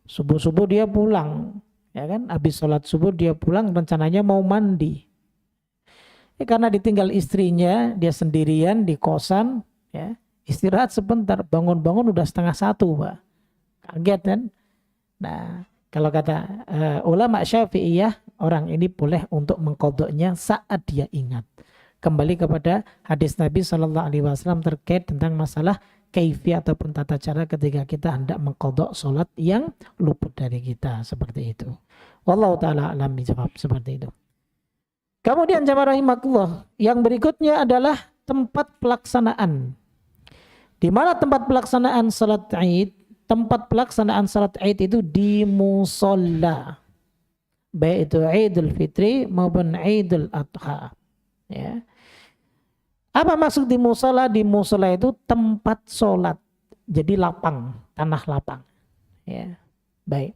Subuh dia pulang, ya kan? Habis sholat subuh dia pulang, rencananya mau mandi. Ya, karena ditinggal istrinya, dia sendirian di kosan, ya istirahat sebentar, bangun-bangun udah 12:30, Pak. Kaget kan? Nah, kalau kata ulama Syafi'iyah, orang ini boleh untuk mengqadhanya saat dia ingat. Kembali kepada hadis Nabi SAW terkait tentang masalah kaifiyah ataupun tata cara ketika kita hendak mengqadha salat yang luput dari kita seperti itu. Wallahu taala alam bijawab seperti itu. Kemudian jamaah rahimakumullah, yang berikutnya adalah tempat pelaksanaan. Di mana tempat pelaksanaan salat Id? Tempat pelaksanaan salat Id itu di musalla. Baik itu Idul Fitri maupun Idul Adha. Ya. Apa maksud di musala? Di musala itu tempat sholat. Jadi lapang, tanah lapang. Ya, baik.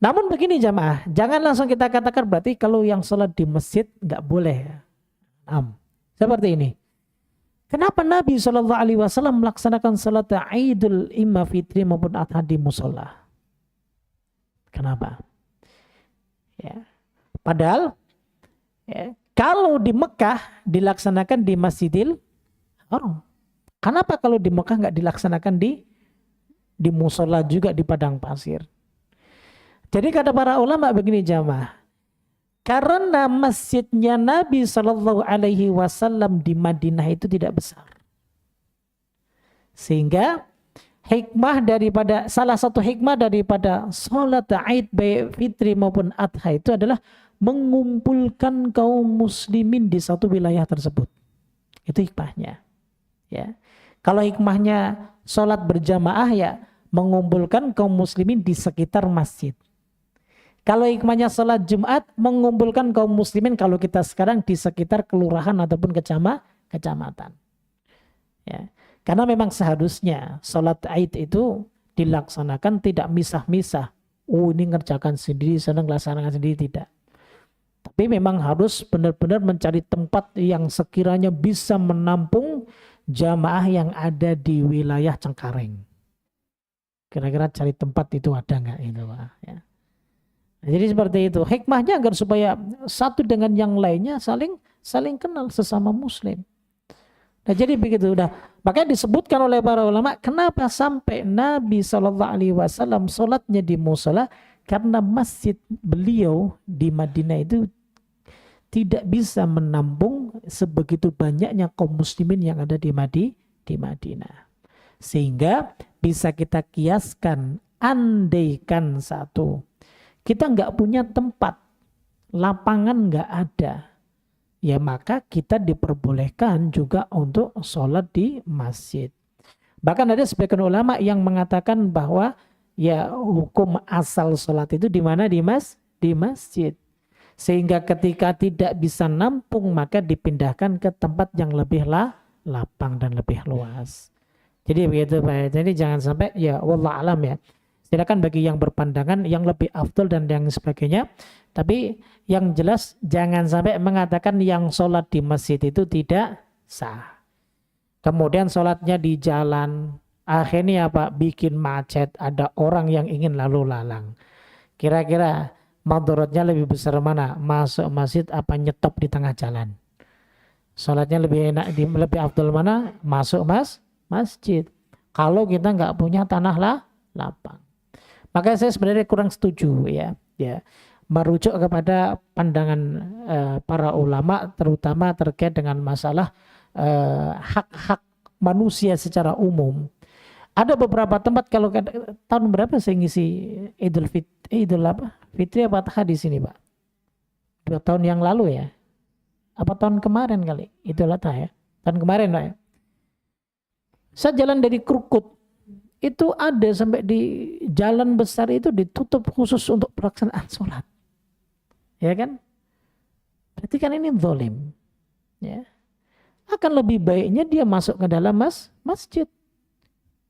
Namun begini jamaah, jangan langsung kita katakan berarti kalau yang sholat di masjid nggak boleh. Seperti ini. Kenapa Nabi SAW melaksanakan sholat Idul Imma Fitri maupun Adha di musala? Kenapa? Ya. Padahal ya, kalau di Mekah dilaksanakan di Masjidil Haram. Kenapa kalau di Mekah nggak dilaksanakan di musola juga di padang pasir? Jadi kata para ulama begini jamaah, karena masjidnya Nabi Shallallahu Alaihi Wasallam di Madinah itu tidak besar, sehingga salah satu hikmah daripada sholat Aid baik fitri maupun adha itu adalah mengumpulkan kaum muslimin di satu wilayah tersebut. Itu hikmahnya. Ya, kalau hikmahnya sholat berjamaah ya mengumpulkan kaum muslimin di sekitar masjid. Kalau hikmahnya sholat Jumat mengumpulkan kaum muslimin kalau kita sekarang di sekitar kelurahan ataupun kecamatan. Ya. Karena memang seharusnya sholat Aid itu dilaksanakan tidak misah-misah. Oh ini ngerjakan sendiri, sana ngelaksanakan sendiri, tidak. Tapi memang harus benar-benar mencari tempat yang sekiranya bisa menampung jamaah yang ada di wilayah Cengkareng. Kira-kira cari tempat itu ada nggak itu Pak? Ya. Nah, jadi seperti itu. Hikmahnya agar supaya satu dengan yang lainnya saling kenal sesama muslim. Nah jadi begitu udah. Makanya disebutkan oleh para ulama kenapa sampai Nabi SAW sholatnya di musola, karena masjid beliau di Madinah itu tidak bisa menampung sebegitu banyaknya kaum muslimin yang ada di Madinah. Sehingga bisa kita kiaskan, andaikan satu, kita nggak punya tempat, lapangan nggak ada, ya maka kita diperbolehkan juga untuk sholat di masjid. Bahkan ada sebagian ulama yang mengatakan bahwa ya hukum asal sholat itu di mana? Di masjid. Sehingga ketika tidak bisa nampung maka dipindahkan ke tempat yang lebih lapang dan lebih luas. Jadi begitu Pak. Jadi jangan sampai ya wallah alam ya. Silakan bagi yang berpandangan yang lebih afdal dan yang sebagainya. Tapi yang jelas jangan sampai mengatakan yang sholat di masjid itu tidak sah. Kemudian sholatnya di jalan, akhirnya apa? Bikin macet, ada orang yang ingin lalu lalang. Kira-kira madorotnya lebih besar mana? Masuk masjid apa nyetop di tengah jalan? Sholatnya lebih enak, lebih afdal mana? Masuk masjid. Kalau kita nggak punya tanah lapang. Makanya saya sebenarnya kurang setuju ya. Merujuk kepada pandangan para ulama terutama terkait dengan masalah hak-hak manusia secara umum. Ada beberapa tempat, kalau tahun berapa saya ngisi Fitri apa Adha di sini Pak? 2 tahun yang lalu ya? Apa tahun kemarin kali? Idul Adha ya? Tahun kemarin Pak ya? Saya jalan dari Krukut, itu ada sampai di jalan besar itu ditutup khusus untuk pelaksanaan sholat. Ya kan? Berarti kan ini zalim. Ya. Akan lebih baiknya dia masuk ke dalam masjid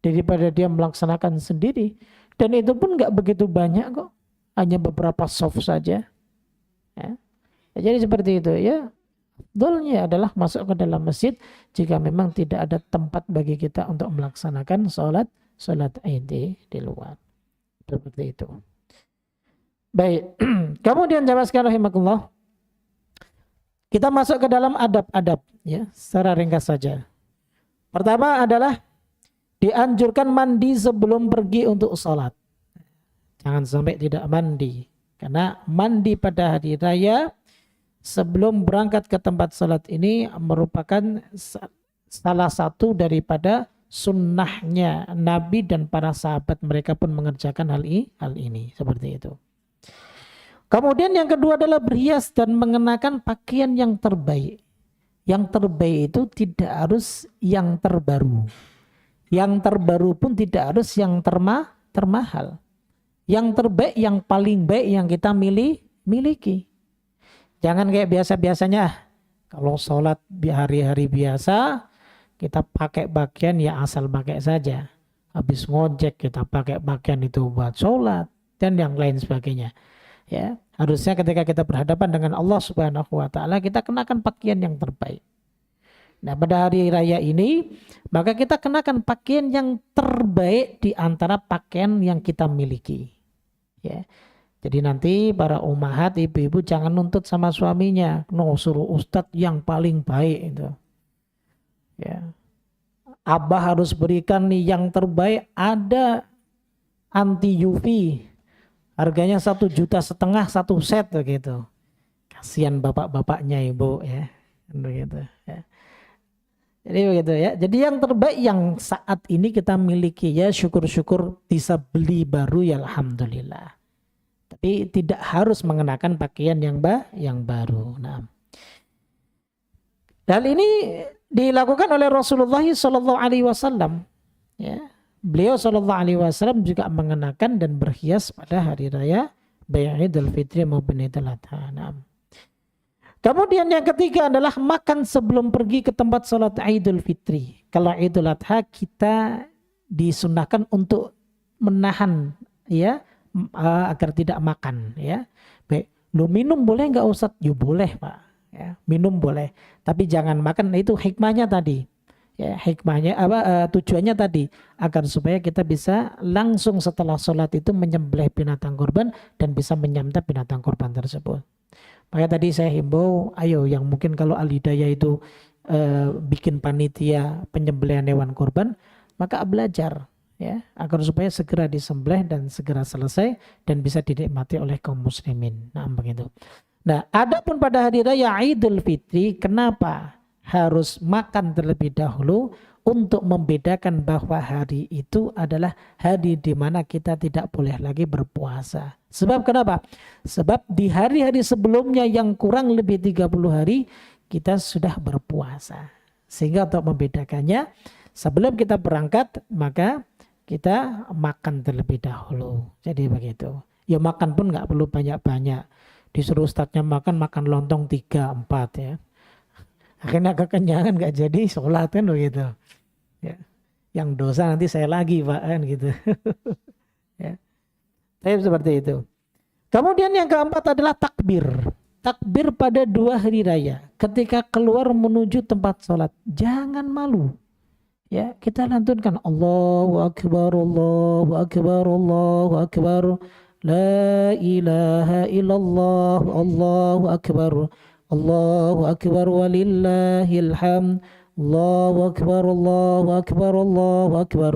daripada dia melaksanakan sendiri. Dan itu pun nggak begitu banyak kok. Hanya beberapa soft saja. Ya. Jadi seperti itu ya. Dolnya adalah masuk ke dalam masjid jika memang tidak ada tempat bagi kita untuk melaksanakan sholat Aid di luar. Seperti itu. Baik, kemudian jamaah sekalian rahimakumullah, kita masuk ke dalam adab-adab ya, secara ringkas saja. Pertama adalah dianjurkan mandi sebelum pergi untuk sholat. Jangan sampai tidak mandi, karena mandi pada hari raya sebelum berangkat ke tempat sholat ini merupakan salah satu daripada sunnahnya Nabi dan para sahabat, mereka pun mengerjakan hal ini seperti itu. Kemudian yang kedua adalah berhias dan mengenakan pakaian yang terbaik. Yang terbaik itu tidak harus yang terbaru. Yang terbaru pun tidak harus yang termahal. Yang terbaik, yang paling baik yang kita miliki. Jangan kayak biasa-biasanya. Kalau sholat hari-hari biasa, kita pakai pakaian ya asal pakai saja. Habis ngojek kita pakai pakaian itu buat sholat dan yang lain sebagainya. Ya, harusnya ketika kita berhadapan dengan Allah Subhanahu wa taala kita kenakan pakaian yang terbaik. Nah, pada hari raya ini maka kita kenakan pakaian yang terbaik di antara pakaian yang kita miliki. Ya. Jadi nanti para ummahat, ibu-ibu jangan nuntut sama suaminya, suruh ustadz yang paling baik itu. Ya. Abah harus berikan nih yang terbaik, ada anti UV. Harganya 1,5 juta satu set begitu. Kasihan bapak-bapaknya ibu ya. Begitu ya. Jadi begitu ya. Jadi yang terbaik yang saat ini kita miliki ya syukur-syukur bisa beli baru ya alhamdulillah. Tapi tidak harus mengenakan pakaian yang baru. Nah, hal ini dilakukan oleh Rasulullah Shallallahu Alaihi Wasallam. Ya, beliau Shallallahu Alaihi Wasallam juga mengenakan dan berhias pada hari raya baik Idul Fitri maupun Idul Adha. Nah, kemudian yang ketiga adalah makan sebelum pergi ke tempat sholat Idul Fitri. Kalau Idul Adha kita disunahkan untuk menahan ya agar tidak makan ya. Baik, lu minum boleh nggak Ustaz? Ya boleh Pak. Ya, minum boleh, tapi jangan makan. Nah, itu hikmahnya tadi. Ya, hikmahnya tujuannya tadi agar supaya kita bisa langsung setelah sholat itu menyembelih binatang kurban dan bisa menyantap binatang kurban tersebut. Makanya tadi saya himbau, ayo yang mungkin kalau Al-Hidayah itu bikin panitia penyembelihan hewan kurban, maka belajar ya agar supaya segera disembelih dan segera selesai dan bisa dinikmati oleh kaum muslimin. Nah, begitu. Nah, adapun pada hari raya Idul Fitri, kenapa harus makan terlebih dahulu? Untuk membedakan bahwa hari itu adalah hari di mana kita tidak boleh lagi berpuasa. Sebab kenapa? Sebab di hari-hari sebelumnya yang kurang lebih 30 hari kita sudah berpuasa. Sehingga untuk membedakannya, sebelum kita berangkat maka kita makan terlebih dahulu. Jadi begitu. Ya makan pun nggak perlu banyak-banyak. Disuruh ustadznya makan lontong 3-4 ya. Akhirnya kekenyangan nggak jadi sholat kan begitu. Ya. Yang dosa nanti saya lagi Pak kan gitu. Ya. Tapi seperti itu. Kemudian yang keempat adalah takbir. Takbir pada 2 hari raya. Ketika keluar menuju tempat sholat. Jangan malu. Ya, kita lantunkan Allahu Akbar, Allahu Akbar, Allahu Akbar. La ilaha illallah, Allahu Akbar. Allahu Akbar walillahil hamd. Allahu Akbar, Allahu Akbar, Allahu Akbar.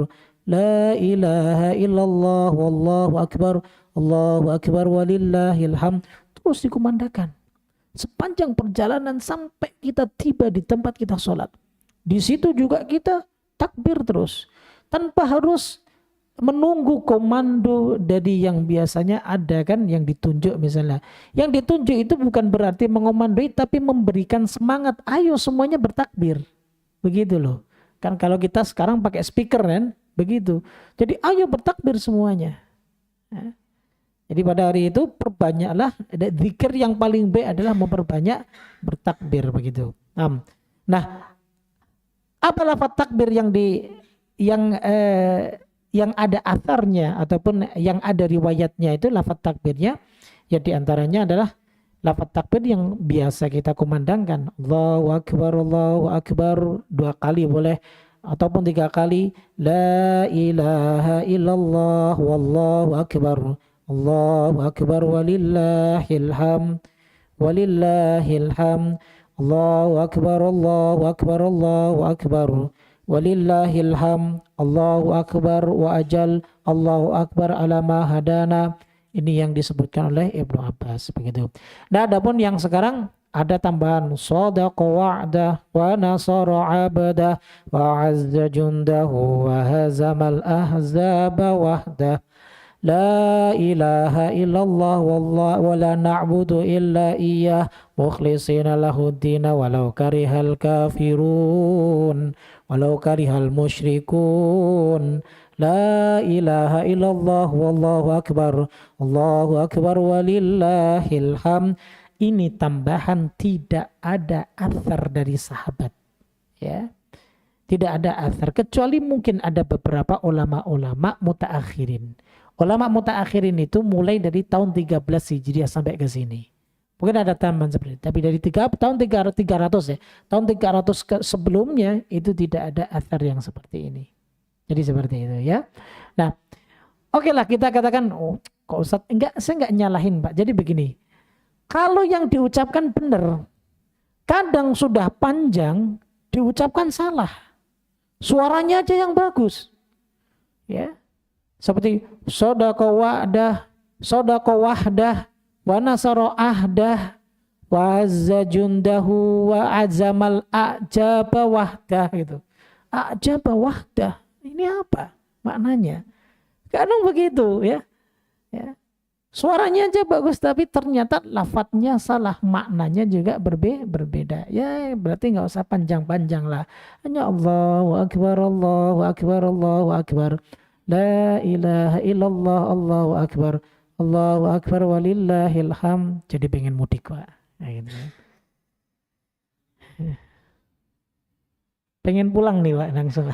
La ilaha illallah, Allahu Akbar. Allahu Akbar walillahil hamd. Terus dikumandangkan sepanjang perjalanan sampai kita tiba di tempat kita sholat. Di situ juga kita takbir terus tanpa harus menunggu komando dari yang biasanya ada kan yang ditunjuk misalnya. Yang ditunjuk itu bukan berarti mengomandoi tapi memberikan semangat. Ayo semuanya bertakbir. Begitu loh. Kan kalau kita sekarang pakai speaker kan begitu. Jadi ayo bertakbir semuanya. Ya. Jadi pada hari itu perbanyaklah, zikir yang paling baik adalah memperbanyak bertakbir begitu. Nah, apa lafaz takbir yang ada atharnya ataupun yang ada riwayatnya itu lafaz takbirnya? Ya diantaranya adalah lafaz takbir yang biasa kita kumandangkan. Allahu Akbar, Allahu Akbar 2 kali boleh ataupun 3 kali. La ilaha illallah wallahu akbar. Allahu Akbar walillahil hamd. Walillahil hamd. Allahu Akbar, Allahu Akbar, Allahu Akbar. Walillahil hamd. Allahu Akbar wa ajal. Allahu Akbar ala ma hadana. Ini yang disebutkan oleh Ibnu Abbas begitu. Nah, adapun yang sekarang ada tambahan shadaqa wa'dah wa nasara 'abdah wa 'azza jundahu wa hazamal ahzaba wahdah. La ilaha illallah wa la na'budu illa iyyah mukhlishina lahuddina walau karihal kafirun walau karihal musyrikun. La ilaha illallah wallahu akbar. Allahu akbar walillahil hamd. Ini tambahan, tidak ada athar dari sahabat. Ya. Tidak ada athar kecuali mungkin ada beberapa ulama-ulama mutaakhirin. Ulama mutaakhirin itu mulai dari tahun 13 Hijriah sampai ke sini. Mungkin ada tambahan seperti itu. Tapi dari tahun 300 ya. Tahun 300 sebelumnya itu tidak ada athar yang seperti ini. Jadi seperti itu ya. Nah, oke lah kita katakan, oh kok Ustaz, saya enggak nyalahin Pak. Jadi begini, kalau yang diucapkan benar, kadang sudah panjang diucapkan salah. Suaranya aja yang bagus. Ya. Seperti shadaqa wa'dah sadaqa wahdah, wa nasara ahdah, wa azza jundahu, wa azamal a'jaba wahdah gitu. A'jaba wahdah. Ini apa maknanya? Kadang begitu ya. Ya. Suaranya aja bagus tapi ternyata lafadznya salah, maknanya juga berbeda. Ya berarti nggak usah panjang-panjang lah. Hanya Allahu Akbar, Allahu Akbar, Allahu Akbar. La ilaha illallah, Allahu Akbar. Allahu Akbar walillahil hamd. Jadi pengen mudik Pak. Nah, gitu. Pengen pulang nih Pak langsung.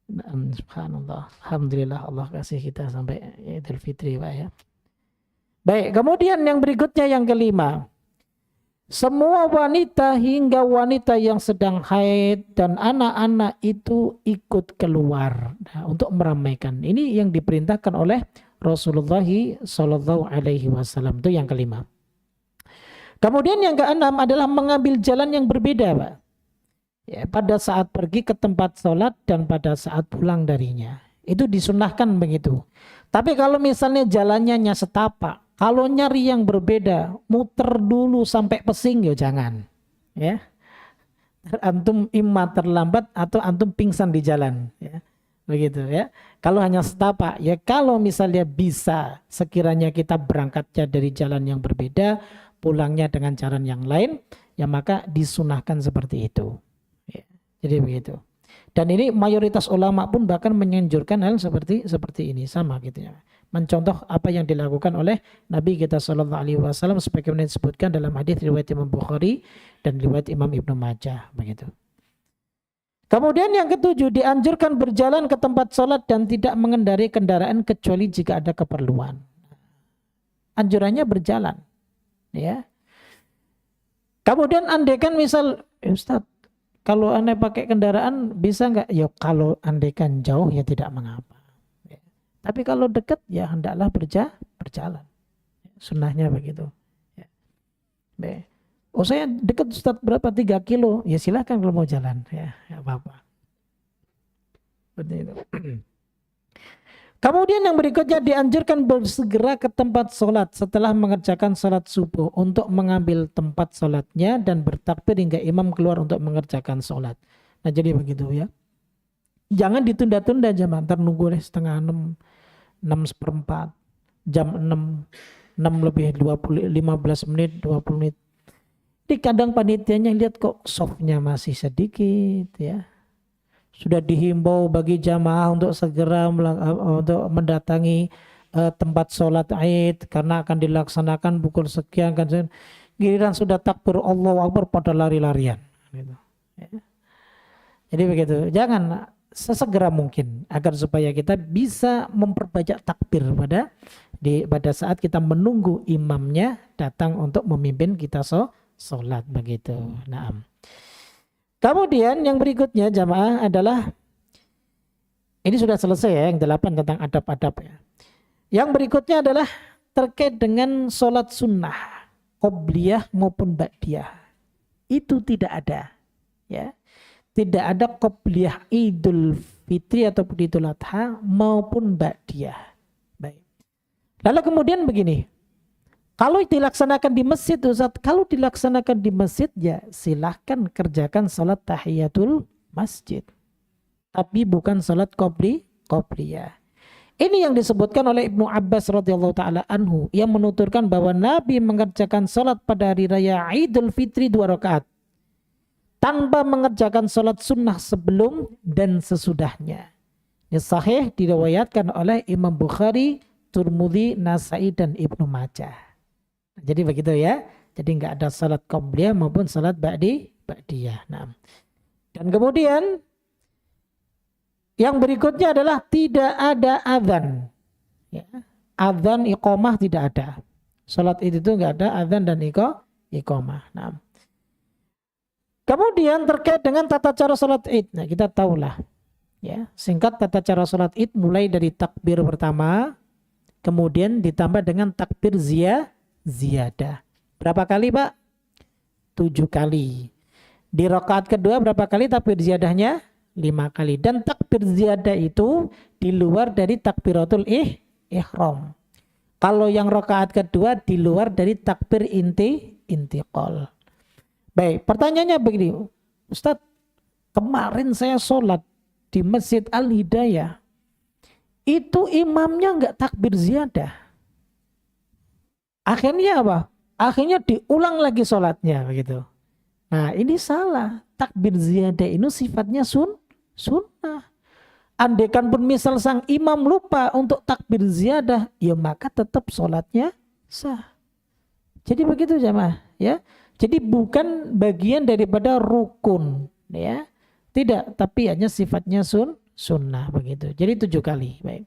Subhanallah. Alhamdulillah Allah kasih kita sampai Idul Fitri Pak ya. Baik, kemudian yang berikutnya yang kelima. Semua wanita hingga wanita yang sedang haid dan anak-anak itu ikut keluar untuk meramaikan. Ini yang diperintahkan oleh Rasulullah Sallallahu Alaihi Wasallam. Itu yang kelima. Kemudian yang keenam adalah mengambil jalan yang berbeda Pak. Ya, pada saat pergi ke tempat sholat dan pada saat pulang darinya. Itu disunahkan begitu. Tapi kalau misalnya jalannya hanya setapak, kalau nyari yang berbeda, muter dulu sampai pesing, ya jangan. Ya. Antum imma terlambat atau antum pingsan di jalan. Ya. Begitu ya. Kalau hanya setapak, ya kalau misalnya bisa sekiranya kita berangkatnya dari jalan yang berbeda, pulangnya dengan jalan yang lain, ya maka disunahkan seperti itu. Jadi begitu. Dan ini mayoritas ulama pun bahkan menyanjurkan hal seperti ini sama gitu ya. Mencontoh apa yang dilakukan oleh Nabi kita Shallallahu Alaihi Wasallam sebagaimana disebutkan dalam hadis riwayat Imam Bukhari dan riwayat Imam Ibnu Majah begitu. Kemudian yang ketujuh, dianjurkan berjalan ke tempat sholat dan tidak mengendarai kendaraan kecuali jika ada keperluan. Anjurannya berjalan, ya. Kemudian andaikan misal, Ustaz, kalau Anda pakai kendaraan bisa nggak? Ya kalau andaikan jauh ya tidak mengapa. Ya. Tapi kalau dekat ya hendaklah berjalan. Sunnahnya begitu. Ya. Oh saya dekat Ustaz berapa? 3 kilo. Ya silahkan kalau mau jalan. Ya apa-apa. Betul itu. Kemudian yang berikutnya dianjurkan bersegera ke tempat sholat setelah mengerjakan sholat subuh untuk mengambil tempat sholatnya dan bertakbir hingga imam keluar untuk mengerjakan sholat. Nah jadi begitu ya. Jangan ditunda-tunda jamaah, ntar nunggu deh setengah 6, 6:15, jam 6, 6 lebih 20, 15 menit, 20 menit. Di kadang panitianya lihat kok softnya masih sedikit ya. Sudah dihimbau bagi jamaah untuk segera untuk mendatangi tempat sholat Id karena akan dilaksanakan pukul sekian kan. Giliran sudah takbir Allahu Akbar pada lari-larian gitu. Ya. Jadi begitu. Jangan sesegera mungkin agar supaya kita bisa memperbanyak takbir pada saat kita menunggu imamnya datang untuk memimpin kita sholat begitu. Naam. Kemudian yang berikutnya jamaah adalah, ini sudah selesai ya yang 8 tentang adab-adab ya. Yang berikutnya adalah terkait dengan sholat sunnah, qobliyah maupun ba'diyah. Itu tidak ada ya. Tidak ada qobliyah Idul Fitri ataupun Idul Adha maupun ba'diyah. Baik. Lalu kemudian begini. Kalau dilaksanakan di masjid, Ustaz, kalau dilaksanakan di masjid ya silahkan kerjakan salat tahiyatul masjid. Tapi bukan salat qobliyah. Ini yang disebutkan oleh Ibnu Abbas radhiyallahu taala anhu yang menuturkan bahwa Nabi mengerjakan salat pada hari raya Idul Fitri 2 rakaat tanpa mengerjakan salat sunnah sebelum dan sesudahnya. Ini sahih diriwayatkan oleh Imam Bukhari, Tirmidzi, Nasa'i dan Ibnu Majah. Jadi begitu ya. Jadi enggak ada salat qobliyah maupun salat ba'diyah. Nah. Dan kemudian yang berikutnya adalah tidak ada adzan. Ya. Adzan iqamah tidak ada. Salat itu enggak ada adzan dan iqamah. Nah. Kemudian terkait dengan tata cara salat Id. Nah, kita tahulah. Ya, singkat tata cara salat Id mulai dari takbir pertama, kemudian ditambah dengan takbir ziyadah. Berapa kali Pak? 7 kali. Di rakaat kedua berapa kali takbir ziyadahnya? 5 kali. Dan takbir ziyadah itu di luar dari takbiratul ihram. Kalau yang rakaat kedua di luar dari takbir intiqal. Baik, pertanyaannya begini, Ustadz, kemarin saya sholat di Masjid Al-Hidayah, itu imamnya nggak takbir ziyadah. Akhirnya apa? Akhirnya diulang lagi sholatnya begitu. Nah ini salah. Takbir ziyadah ini sifatnya sunnah. Andaikan pun misal sang imam lupa untuk takbir ziyadah, ya maka tetap sholatnya sah. Jadi begitu jamaah, ya. Jadi bukan bagian daripada rukun, ya. Tidak, tapi hanya sifatnya sunnah begitu. Jadi 7 kali. Baik.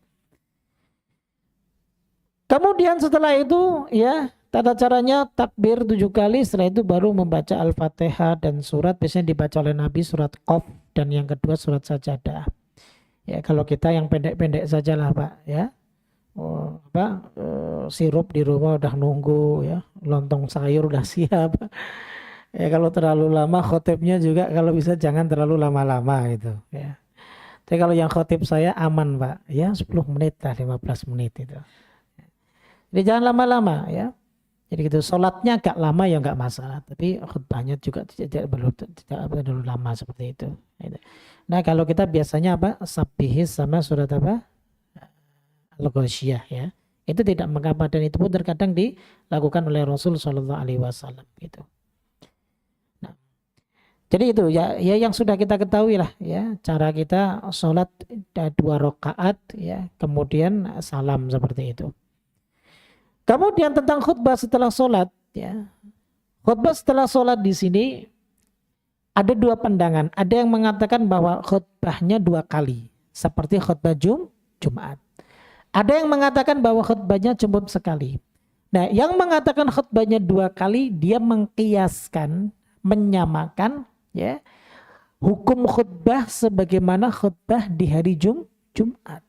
Kemudian setelah itu, ya, tata caranya takbir 7 kali. Setelah itu baru membaca Al-Fatihah dan surat. Biasanya dibaca oleh Nabi surat Qaf dan yang kedua surat Sajadah. Ya, kalau kita yang pendek-pendek sajalah Pak, ya. Sirup di rumah udah nunggu, ya. Lontong sayur udah siap. Ya kalau terlalu lama khotibnya juga kalau bisa jangan terlalu lama-lama gitu, ya. Tapi kalau yang khotib saya aman Pak, ya 10 menit lah, 15 menit itu. Jadi jangan lama-lama, ya. Jadi gitu, sholatnya agak lama ya nggak masalah, tapi khutbahnya juga tidak perlu lama seperti itu. Nah kalau kita biasanya apa? Sabbihis sama surat apa? Al-Ghasyiyah, ya. Itu tidak mengapa dan itu pun terkadang dilakukan oleh Rasul Shallallahu Alaihi Wasallam gitu. Nah, jadi itu ya yang sudah kita ketahui lah, ya, cara kita sholat 2 rakaat, ya, kemudian salam seperti itu. Kemudian tentang khutbah setelah sholat, ya. Khutbah setelah sholat di sini ada 2 pandangan. Ada yang mengatakan bahwa khutbahnya 2 kali, seperti khutbah Jumat. Ada yang mengatakan bahwa khutbahnya cuma sekali. Nah, yang mengatakan khutbahnya 2 kali, dia mengkiaskan, menyamakan, ya, hukum khutbah sebagaimana khutbah di hari Jumat.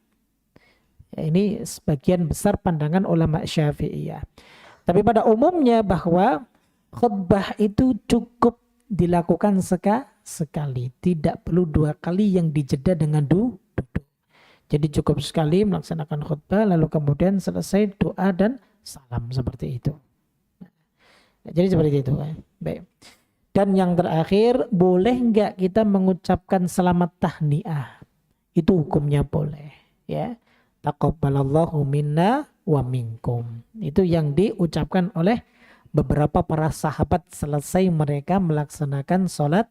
Ya, ini sebagian besar pandangan ulama Syafi'iyah. Tapi pada umumnya bahwa khutbah itu cukup dilakukan sekali, tidak perlu 2 kali yang dijeda dengan duduk. Jadi cukup sekali melaksanakan khutbah lalu kemudian selesai doa dan salam seperti itu. Jadi seperti itu. Baik. Dan yang terakhir, boleh enggak kita mengucapkan selamat tahniah? Itu hukumnya boleh, ya. Taqabbalallahu minna wa minkum. Itu yang diucapkan oleh beberapa para sahabat selesai mereka melaksanakan sholat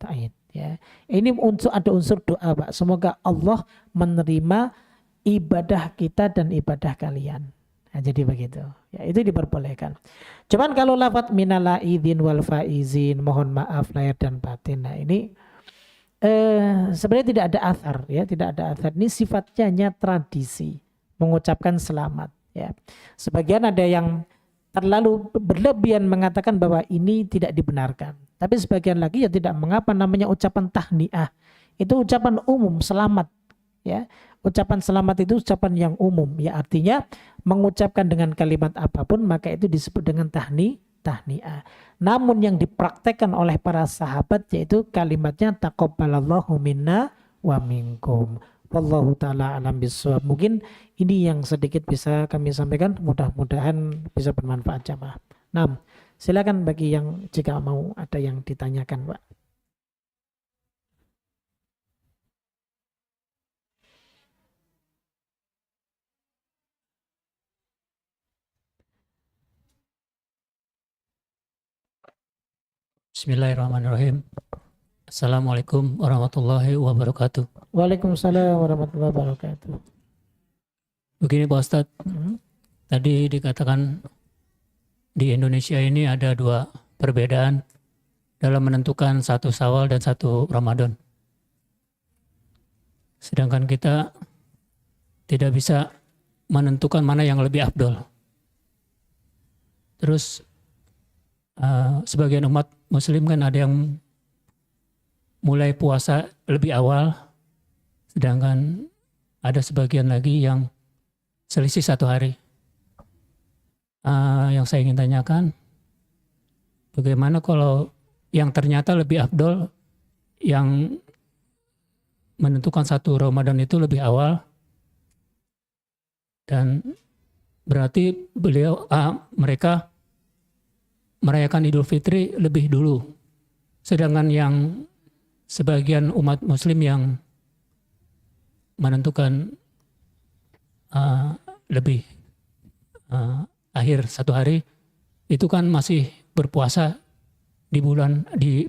Aid, ya. Ini ada unsur doa Pak. Semoga Allah menerima ibadah kita dan ibadah kalian. Nah, jadi begitu. Ya, itu diperbolehkan. Cuman kalau lafadz minal aidin wal faizin, mohon maaf lahir dan batin. Nah, ini sebenarnya tidak ada athar, ya, tidak ada athar. Ini sifatnya hanya tradisi mengucapkan selamat, ya. Sebagian ada yang terlalu berlebihan mengatakan bahwa ini tidak dibenarkan. Tapi sebagian lagi ya tidak mengapa, namanya ucapan tahniah. Itu ucapan umum, selamat, ya. Ucapan selamat itu ucapan yang umum, ya, artinya mengucapkan dengan kalimat apapun maka itu disebut dengan tahniah. Namun yang dipraktekkan oleh para sahabat yaitu kalimatnya taqabbalallahu minna wa minkum. Wallahu ta'ala alam bisawab. Mungkin ini yang sedikit bisa kami sampaikan, mudah-mudahan bisa bermanfaat jamaah. Nah, silakan bagi yang jika mau ada yang ditanyakan Pak. Bismillahirrahmanirrahim. Assalamualaikum warahmatullahi wabarakatuh. Waalaikumsalam warahmatullahi wabarakatuh. Begini Pak Ustadz, tadi dikatakan di Indonesia ini ada 2 perbedaan dalam menentukan 1 Syawal dan 1 Ramadan. Sedangkan kita tidak bisa menentukan mana yang lebih afdol. Terus sebagian umat muslim kan ada yang mulai puasa lebih awal, sedangkan ada sebagian lagi yang selisih 1 hari. Yang saya ingin tanyakan, bagaimana kalau yang ternyata lebih afdol yang menentukan satu Ramadan itu lebih awal, dan berarti mereka merayakan Idul Fitri lebih dulu. Sedangkan yang sebagian umat Muslim yang menentukan lebih akhir satu hari, itu kan masih berpuasa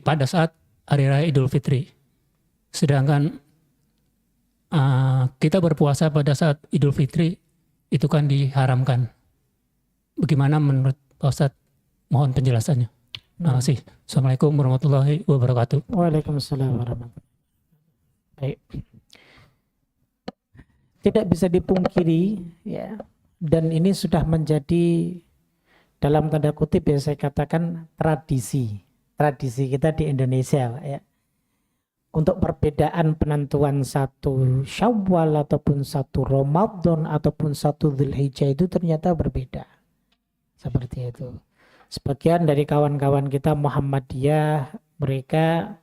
pada saat hari raya Idul Fitri. Sedangkan kita berpuasa pada saat Idul Fitri itu kan diharamkan. Bagaimana menurut Pak Ustadz? Mohon penjelasannya. Terima kasih. Assalamualaikum warahmatullahi wabarakatuh. Waalaikumsalam warahmatullahi wabarakatuh. Baik. Tidak bisa dipungkiri ya, dan ini sudah menjadi dalam tanda kutip ya saya katakan tradisi kita di Indonesia ya. Untuk perbedaan penentuan satu Syawal ataupun satu Ramadan ataupun satu Dzulhijjah itu ternyata berbeda. Seperti itu. Sebagian dari kawan-kawan kita Muhammadiyah, mereka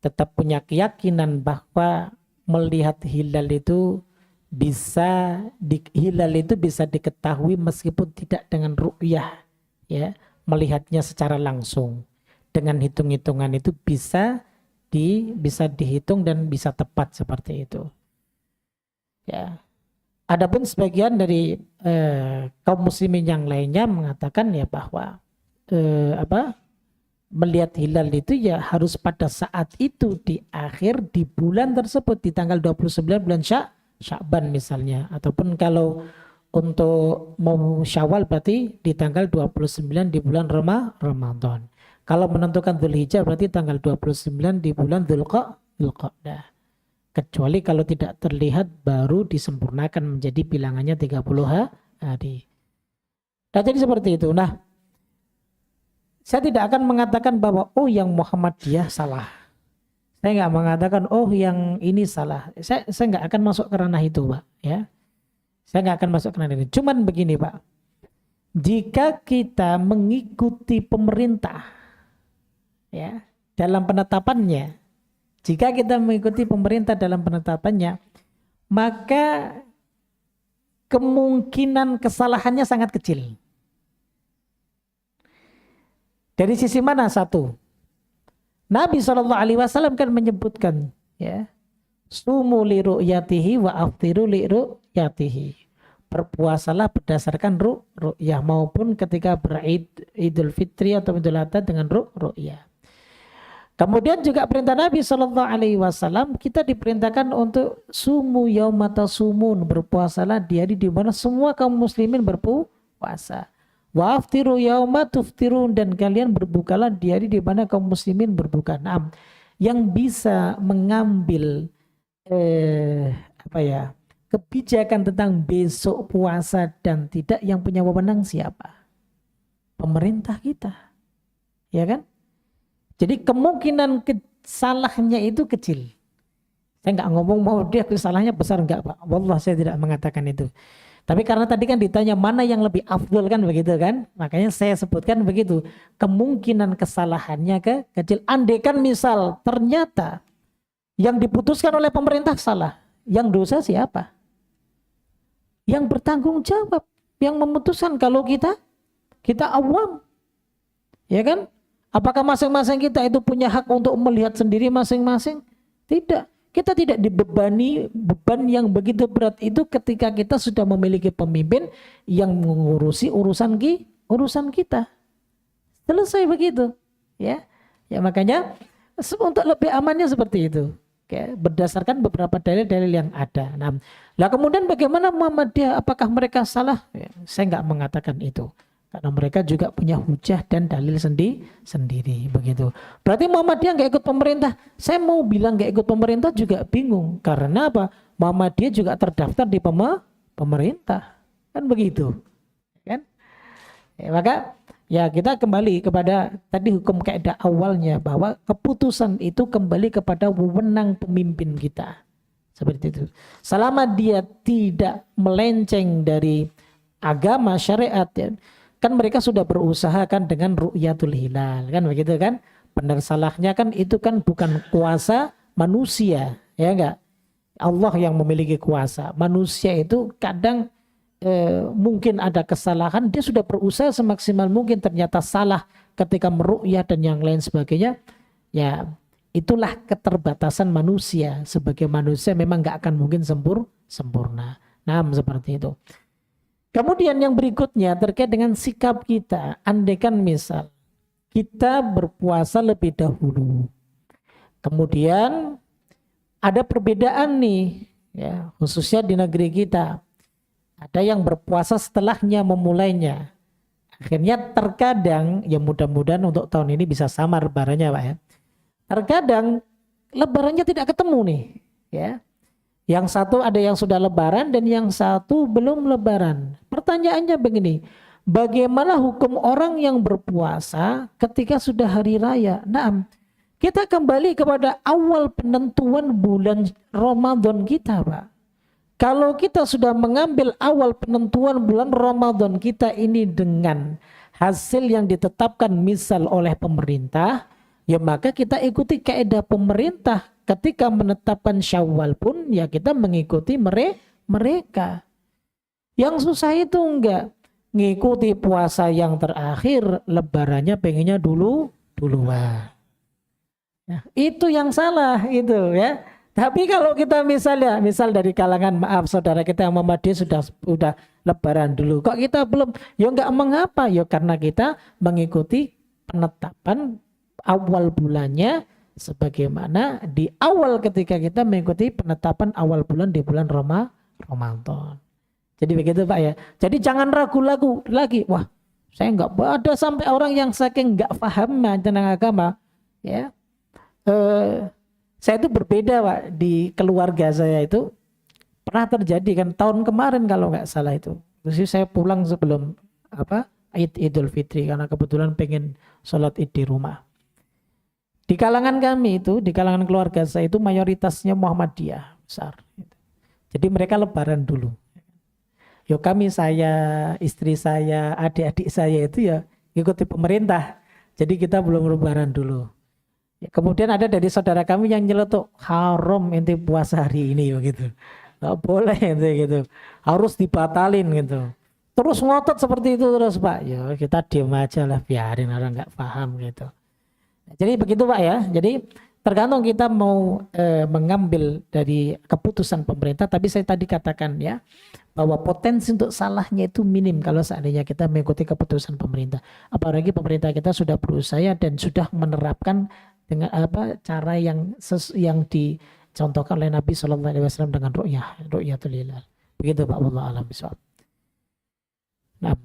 tetap punya keyakinan bahwa melihat hilal itu bisa diketahui meskipun tidak dengan ru'yah ya, melihatnya secara langsung. Dengan hitung-hitungan itu bisa dihitung dan bisa tepat seperti itu. Ya. Adapun sebagian dari kaum muslimin yang lainnya mengatakan ya bahwa melihat hilal itu ya harus pada saat itu di bulan tersebut, di tanggal 29 bulan Sya'ban misalnya, ataupun kalau untuk mau Syawal berarti di tanggal 29 di bulan Ramadan. Kalau menentukan Dzulhijjah berarti tanggal 29 di bulan Dzulqa'dah. Kecuali kalau tidak terlihat baru disempurnakan menjadi bilangannya 30 hari. Nah, jadi seperti itu. Nah, saya tidak akan mengatakan bahwa yang Muhammadiyah salah. Saya nggak mengatakan yang ini salah. Saya nggak akan masuk ke ranah itu, Pak. Ya, saya nggak akan masuk ke ranah ini. Cuman begini, Pak. Jika kita mengikuti pemerintah, ya, dalam penetapannya, jika kita mengikuti pemerintah dalam penetapannya, maka kemungkinan kesalahannya sangat kecil. Dari sisi mana? Satu, Nabi SAW kan menyebutkan ya, sumu li ru'yatihi wa aftiru li ru'yatihi. Berpuasalah berdasarkan ru'yah maupun ketika Idul Fitri atau Idul Adha dengan ru'yah. Kemudian juga perintah Nabi SAW, kita diperintahkan untuk sumu yaumata sumun, berpuasalah di hari di mana semua kaum muslimin berpuasa. Wa aftiru yauma tuftirun, dan kalian berbukalah di hari di mana kaum muslimin berbuka. Nah, yang bisa mengambil kebijakan tentang besok puasa dan tidak, yang punya wewenang siapa? Pemerintah kita. Ya kan? Jadi kemungkinan kesalahannya itu kecil. Saya nggak ngomong mau dia kesalahannya besar, enggak, Pak. Wallah, saya tidak mengatakan itu. Tapi karena tadi kan ditanya mana yang lebih afdol kan begitu kan, makanya saya sebutkan begitu. Kemungkinan kesalahannya kecil. Andai kan misal ternyata yang diputuskan oleh pemerintah salah, yang dosa siapa? Yang bertanggung jawab, yang memutuskan. Kalau kita awam, ya kan? Apakah masing-masing kita itu punya hak untuk melihat sendiri masing-masing? Tidak. Kita tidak dibebani beban yang begitu berat itu ketika kita sudah memiliki pemimpin yang mengurusi urusan kita. Selesai begitu, ya. Ya makanya untuk lebih amannya seperti itu. Oke, berdasarkan beberapa dalil-dalil yang ada. Nah, kemudian bagaimana Muhammadiyah? Apakah mereka salah? Ya, saya nggak mengatakan itu. Karena mereka juga punya hujah dan dalil sendiri begitu. Berarti Muhammadiyah nggak ikut pemerintah. Saya mau bilang nggak ikut pemerintah juga bingung. Karena apa? Muhammadiyah juga terdaftar di pemerintah. Kan begitu. Kan? Ya, maka ya kita kembali kepada tadi hukum kaidah awalnya, bahwa keputusan itu kembali kepada wewenang pemimpin kita. Seperti itu. Selama dia tidak melenceng dari agama syariat, ya, kan mereka sudah berusaha kan dengan ru'yatul hilal kan begitu kan. Benar salahnya kan itu kan bukan kuasa manusia, ya enggak, Allah yang memiliki kuasa. Manusia itu kadang mungkin ada kesalahan, dia sudah berusaha semaksimal mungkin ternyata salah ketika meru'yah dan yang lain sebagainya. Ya itulah keterbatasan manusia. Sebagai manusia memang nggak akan mungkin sempurna. Nah seperti itu. Kemudian yang berikutnya terkait dengan sikap kita. Andaikan misal kita berpuasa lebih dahulu, kemudian ada perbedaan nih, ya, khususnya di negeri kita. Ada yang berpuasa setelahnya memulainya. Akhirnya terkadang, ya mudah-mudahan untuk tahun ini bisa sama lebarannya Pak ya. Terkadang lebarannya tidak ketemu nih, ya. Yang satu ada yang sudah lebaran dan yang satu belum lebaran. Pertanyaannya begini, bagaimana hukum orang yang berpuasa ketika sudah hari raya? Nah, kita kembali kepada awal penentuan bulan Ramadan kita, Pak. Kalau kita sudah mengambil awal penentuan bulan Ramadan kita ini dengan hasil yang ditetapkan misal oleh pemerintah, ya maka kita ikuti kaidah pemerintah. Ketika menetapkan Syawal pun ya kita mengikuti mereka. Yang susah itu enggak ngikuti puasa yang terakhir, lebarannya pengennya duluan. Ya, itu yang salah itu ya. Tapi kalau kita misal dari kalangan maaf saudara kita yang Muhammadiyah sudah lebaran dulu, kok kita belum? Ya enggak mengapa, ya karena kita mengikuti penetapan awal bulannya sebagaimana di awal ketika kita mengikuti penetapan awal bulan di bulan Ramadan. Jadi begitu Pak ya. Jadi jangan ragu-ragu lagi. Wah, saya enggak ada sampai orang yang saking enggak paham tentang agama ya. Saya itu berbeda Pak, di keluarga saya itu pernah terjadi kan tahun kemarin kalau nggak salah itu. Terus saya pulang sebelum Idul Fitri karena kebetulan pengen sholat Id di rumah. Di kalangan kami itu, di kalangan keluarga saya itu mayoritasnya Muhammadiyah besar. Jadi mereka lebaran dulu. Yo kami, saya, istri saya, adik-adik saya itu ya ikuti pemerintah. Jadi kita belum lebaran dulu. Kemudian ada dari saudara kami yang nyeletuk, haram ente puasa hari ini begitu. Nggak boleh ente gitu. Harus dibatalin gitu. Terus ngotot seperti itu terus Pak. Ya kita diam aja lah, biarin orang nggak paham gitu. Jadi begitu Pak ya. Jadi tergantung kita mau mengambil dari keputusan pemerintah. Tapi saya tadi katakan ya bahwa potensi untuk salahnya itu minim kalau seandainya kita mengikuti keputusan pemerintah. Apalagi pemerintah kita sudah berusaha dan sudah menerapkan dengan cara yang dicontohkan oleh Nabi SAW dengan ru'yatul hilal. Begitu Pak, wallahu a'lam bishawab. Nah,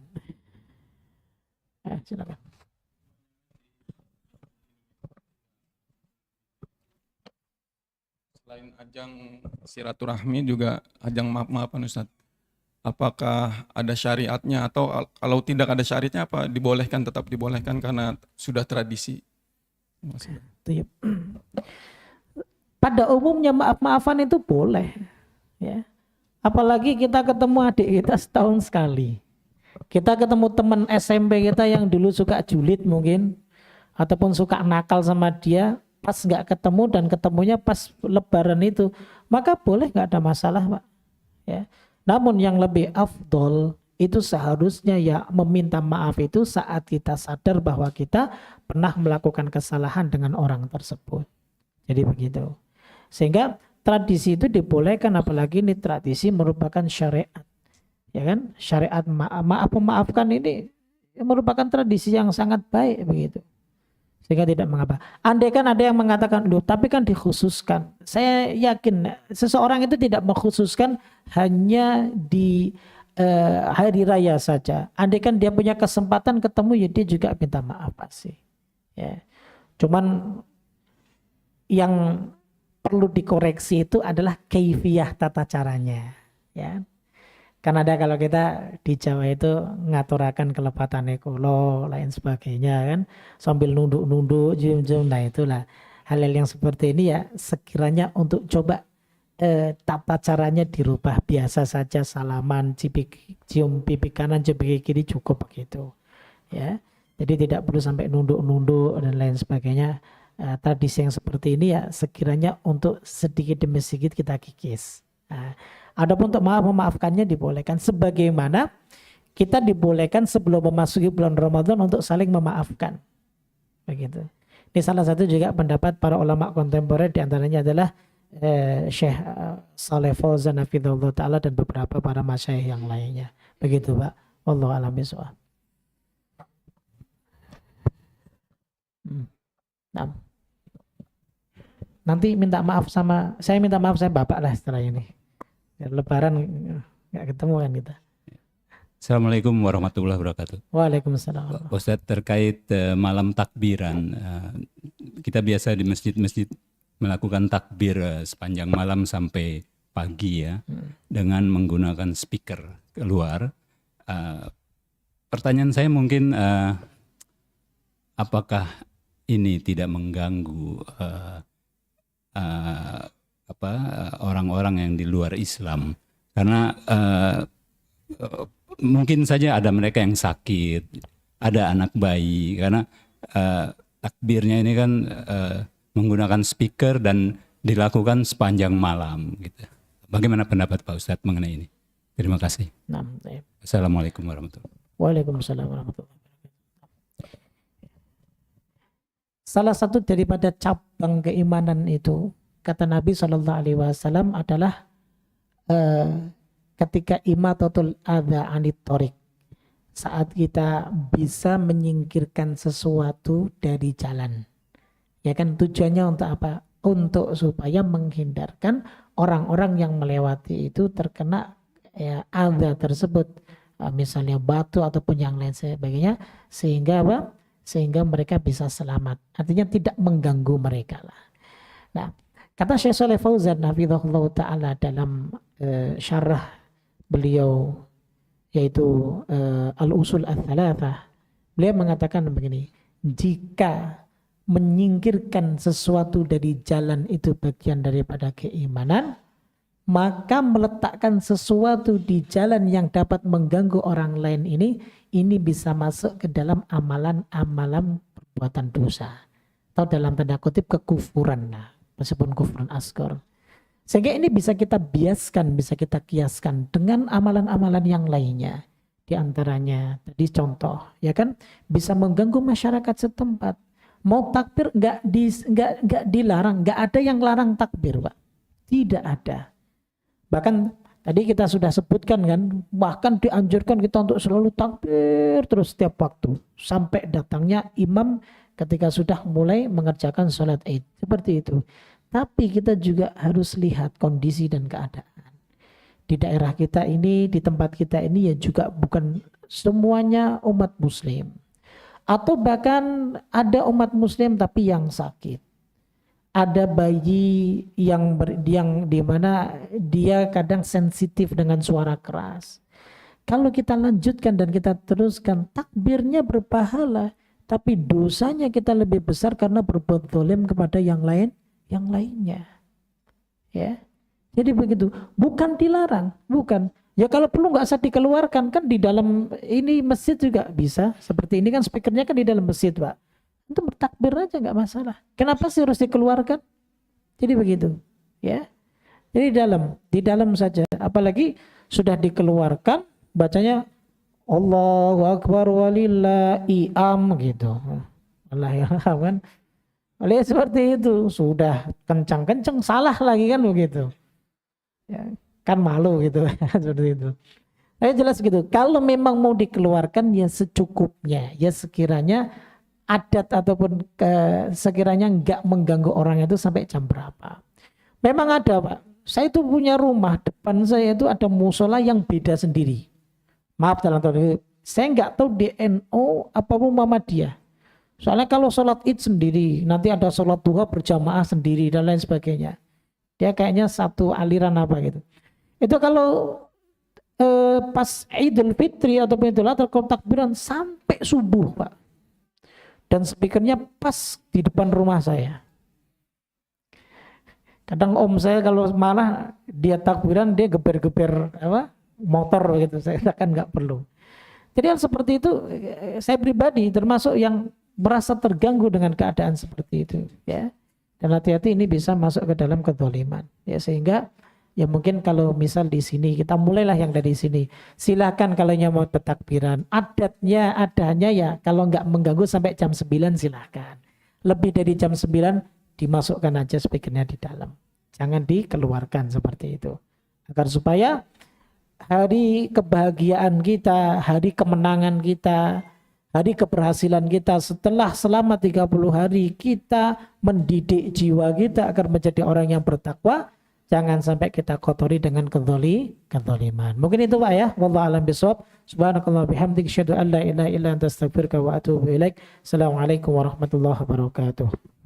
silakan. Selain ajang silaturahmi juga ajang maaf-maafan Ustaz. Apakah ada syariatnya atau kalau tidak ada syariatnya apa tetap dibolehkan karena sudah tradisi? Pada umumnya maaf-maafan itu boleh ya. Apalagi kita ketemu adik kita setahun sekali. Kita ketemu teman SMP kita yang dulu suka julid mungkin ataupun suka nakal sama dia, pas nggak ketemu dan ketemunya pas lebaran itu, maka boleh, nggak ada masalah Pak ya. Namun yang lebih afdol itu seharusnya ya meminta maaf itu saat kita sadar bahwa kita pernah melakukan kesalahan dengan orang tersebut. Jadi begitu. Sehingga tradisi itu dibolehkan, apalagi ini tradisi merupakan syariat. Ya kan? Syariat memaafkan ini merupakan tradisi yang sangat baik begitu. Sehingga tidak mengapa. Andai kan ada yang mengatakan, loh tapi kan dikhususkan. Saya yakin seseorang itu tidak mengkhususkan hanya di hari raya saja. Andai kan dia punya kesempatan ketemu, ya dia juga minta maaf pasti. Ya. Cuman yang perlu dikoreksi itu adalah kaifiyah tata caranya. Ya. Kan ada kalau kita di Jawa itu ngaturakan kelepatan ekolo lain sebagainya kan, sambil nunduk-nunduk, cium-cium. Nah itulah hal-hal yang seperti ini ya sekiranya untuk coba tata caranya dirubah, biasa saja salaman, cium pipi kanan, cium pipi kiri cukup begitu ya. Jadi tidak perlu sampai nunduk-nunduk dan lain sebagainya. tradisi yang seperti ini ya sekiranya untuk sedikit demi sedikit kita kikis. Adapun untuk memaafkannya dibolehkan sebagaimana kita dibolehkan sebelum memasuki bulan Ramadan untuk saling memaafkan. Begitu. Ini salah satu juga pendapat para ulama kontemporer, di antaranya adalah Syekh Shalih Fauzan hafizahullah taala dan beberapa para masyayikh yang lainnya. Begitu Pak. Wallahu a'lam bishawab. Nah. Nanti saya minta maaf saya Bapak lah setelah ini. Lebaran nggak ketemu kan kita. Assalamualaikum warahmatullahi wabarakatuh. Waalaikumsalam. Ustadz, terkait malam takbiran, kita biasa di masjid-masjid melakukan takbir sepanjang malam sampai pagi ya, dengan menggunakan speaker keluar. Pertanyaan saya mungkin apakah ini tidak mengganggu orang-orang yang di luar Islam? Karena mungkin saja ada mereka yang sakit, ada anak bayi, karena takbirnya ini kan menggunakan speaker dan dilakukan sepanjang malam gitu. Bagaimana pendapat Pak Ustadz mengenai ini? Terima kasih. Assalamualaikum warahmatullahi wabarakatuh. Waalaikumsalam warahmatullahi wabarakatuh. Salah satu daripada cabang keimanan itu, kata Nabi SAW adalah ketika imatatul adza anit thoriq, saat kita bisa menyingkirkan sesuatu dari jalan. Ya kan, tujuannya untuk apa? Untuk supaya menghindarkan orang-orang yang melewati itu terkena adza tersebut, misalnya batu ataupun yang lain sebagainya, sehingga apa? Sehingga mereka bisa selamat. Artinya tidak mengganggu mereka lah. Nah, kata Syekh Shalih Fauzan hafizahullah taala dalam syarah beliau yaitu Al-Usul Ats-Tsalatsah, beliau mengatakan begini, jika menyingkirkan sesuatu dari jalan itu bagian daripada keimanan, maka meletakkan sesuatu di jalan yang dapat mengganggu orang lain ini bisa masuk ke dalam amalan-amalan perbuatan dosa atau dalam tanda kutip kekufuran, meskipun kufuran asghar. Sehingga ini bisa kita biaskan, bisa kita kiaskan dengan amalan-amalan yang lainnya. Di antaranya tadi contoh, ya kan, bisa mengganggu masyarakat setempat. Mau takbir nggak dilarang, nggak ada yang larang takbir, Pak. Tidak ada. Bahkan tadi kita sudah sebutkan kan, bahkan dianjurkan kita untuk selalu takbir terus setiap waktu sampai datangnya imam ketika sudah mulai mengerjakan sholat Id. Seperti itu. Tapi kita juga harus lihat kondisi dan keadaan. Di daerah kita ini, di tempat kita ini ya juga bukan semuanya umat muslim. Atau bahkan ada umat muslim tapi yang sakit. Ada bayi yang di mana dia kadang sensitif dengan suara keras. Kalau kita lanjutkan dan kita teruskan, takbirnya berpahala, tapi dosanya kita lebih besar karena berbuat zalim kepada yang lainnya. Ya. Jadi begitu, bukan dilarang, bukan. Ya kalau perlu nggak usah dikeluarkan, kan di dalam ini masjid juga bisa. Seperti ini kan speakernya kan di dalam masjid, Pak. Itu bertakbir aja nggak masalah. Kenapa sih harus dikeluarkan? Jadi begitu, ya. Jadi di dalam saja. Apalagi sudah dikeluarkan, bacanya Allahu Akbar walillahi am gitu. Allah ya kan. Oleh seperti itu sudah kencang-kencang salah lagi kan begitu. Ya, kan malu gitu seperti itu. Tapi jelas gitu. Kalau memang mau dikeluarkan ya secukupnya, ya sekiranya adat ataupun sekiranya nggak mengganggu orang itu sampai jam berapa. Memang ada, Pak. Saya itu punya rumah, depan saya itu ada musola yang beda sendiri. Maaf dalam tanda, saya nggak tahu DNO apapun Muhammadiyah. Soalnya kalau sholat Id sendiri, nanti ada sholat duha berjamaah sendiri dan lain sebagainya. Dia kayaknya satu aliran apa gitu. Itu kalau pas Idul Fitri ataupun Idul Adha kalau takbiran sampai subuh, Pak. Dan speakernya pas di depan rumah saya. Kadang om saya kalau malah dia takbiran dia geber-geber motor gitu, saya kan nggak perlu. Jadi hal seperti itu saya pribadi termasuk yang merasa terganggu dengan keadaan seperti itu, ya. Dan hati-hati ini bisa masuk ke dalam kezaliman, ya, sehingga ya mungkin kalau misal di sini kita mulailah yang dari sini. Silakan kalau yang mau bertakbiran, adanya ya kalau nggak mengganggu sampai jam 9 silakan. Lebih dari jam 9 dimasukkan aja speakernya di dalam. Jangan dikeluarkan seperti itu. Agar supaya hari kebahagiaan kita, hari kemenangan kita, hari keberhasilan kita setelah selama 30 hari kita mendidik jiwa kita agar menjadi orang yang bertakwa, jangan sampai kita kotori dengan kezaliman. Mungkin itu Pak ya. Wallahu a'lam bishawab. Subhanakallah bihamdika asyhadu an la ilaha illa anta astaghfiruka wa atubu ilaik. Assalamualaikum warahmatullahi wabarakatuh.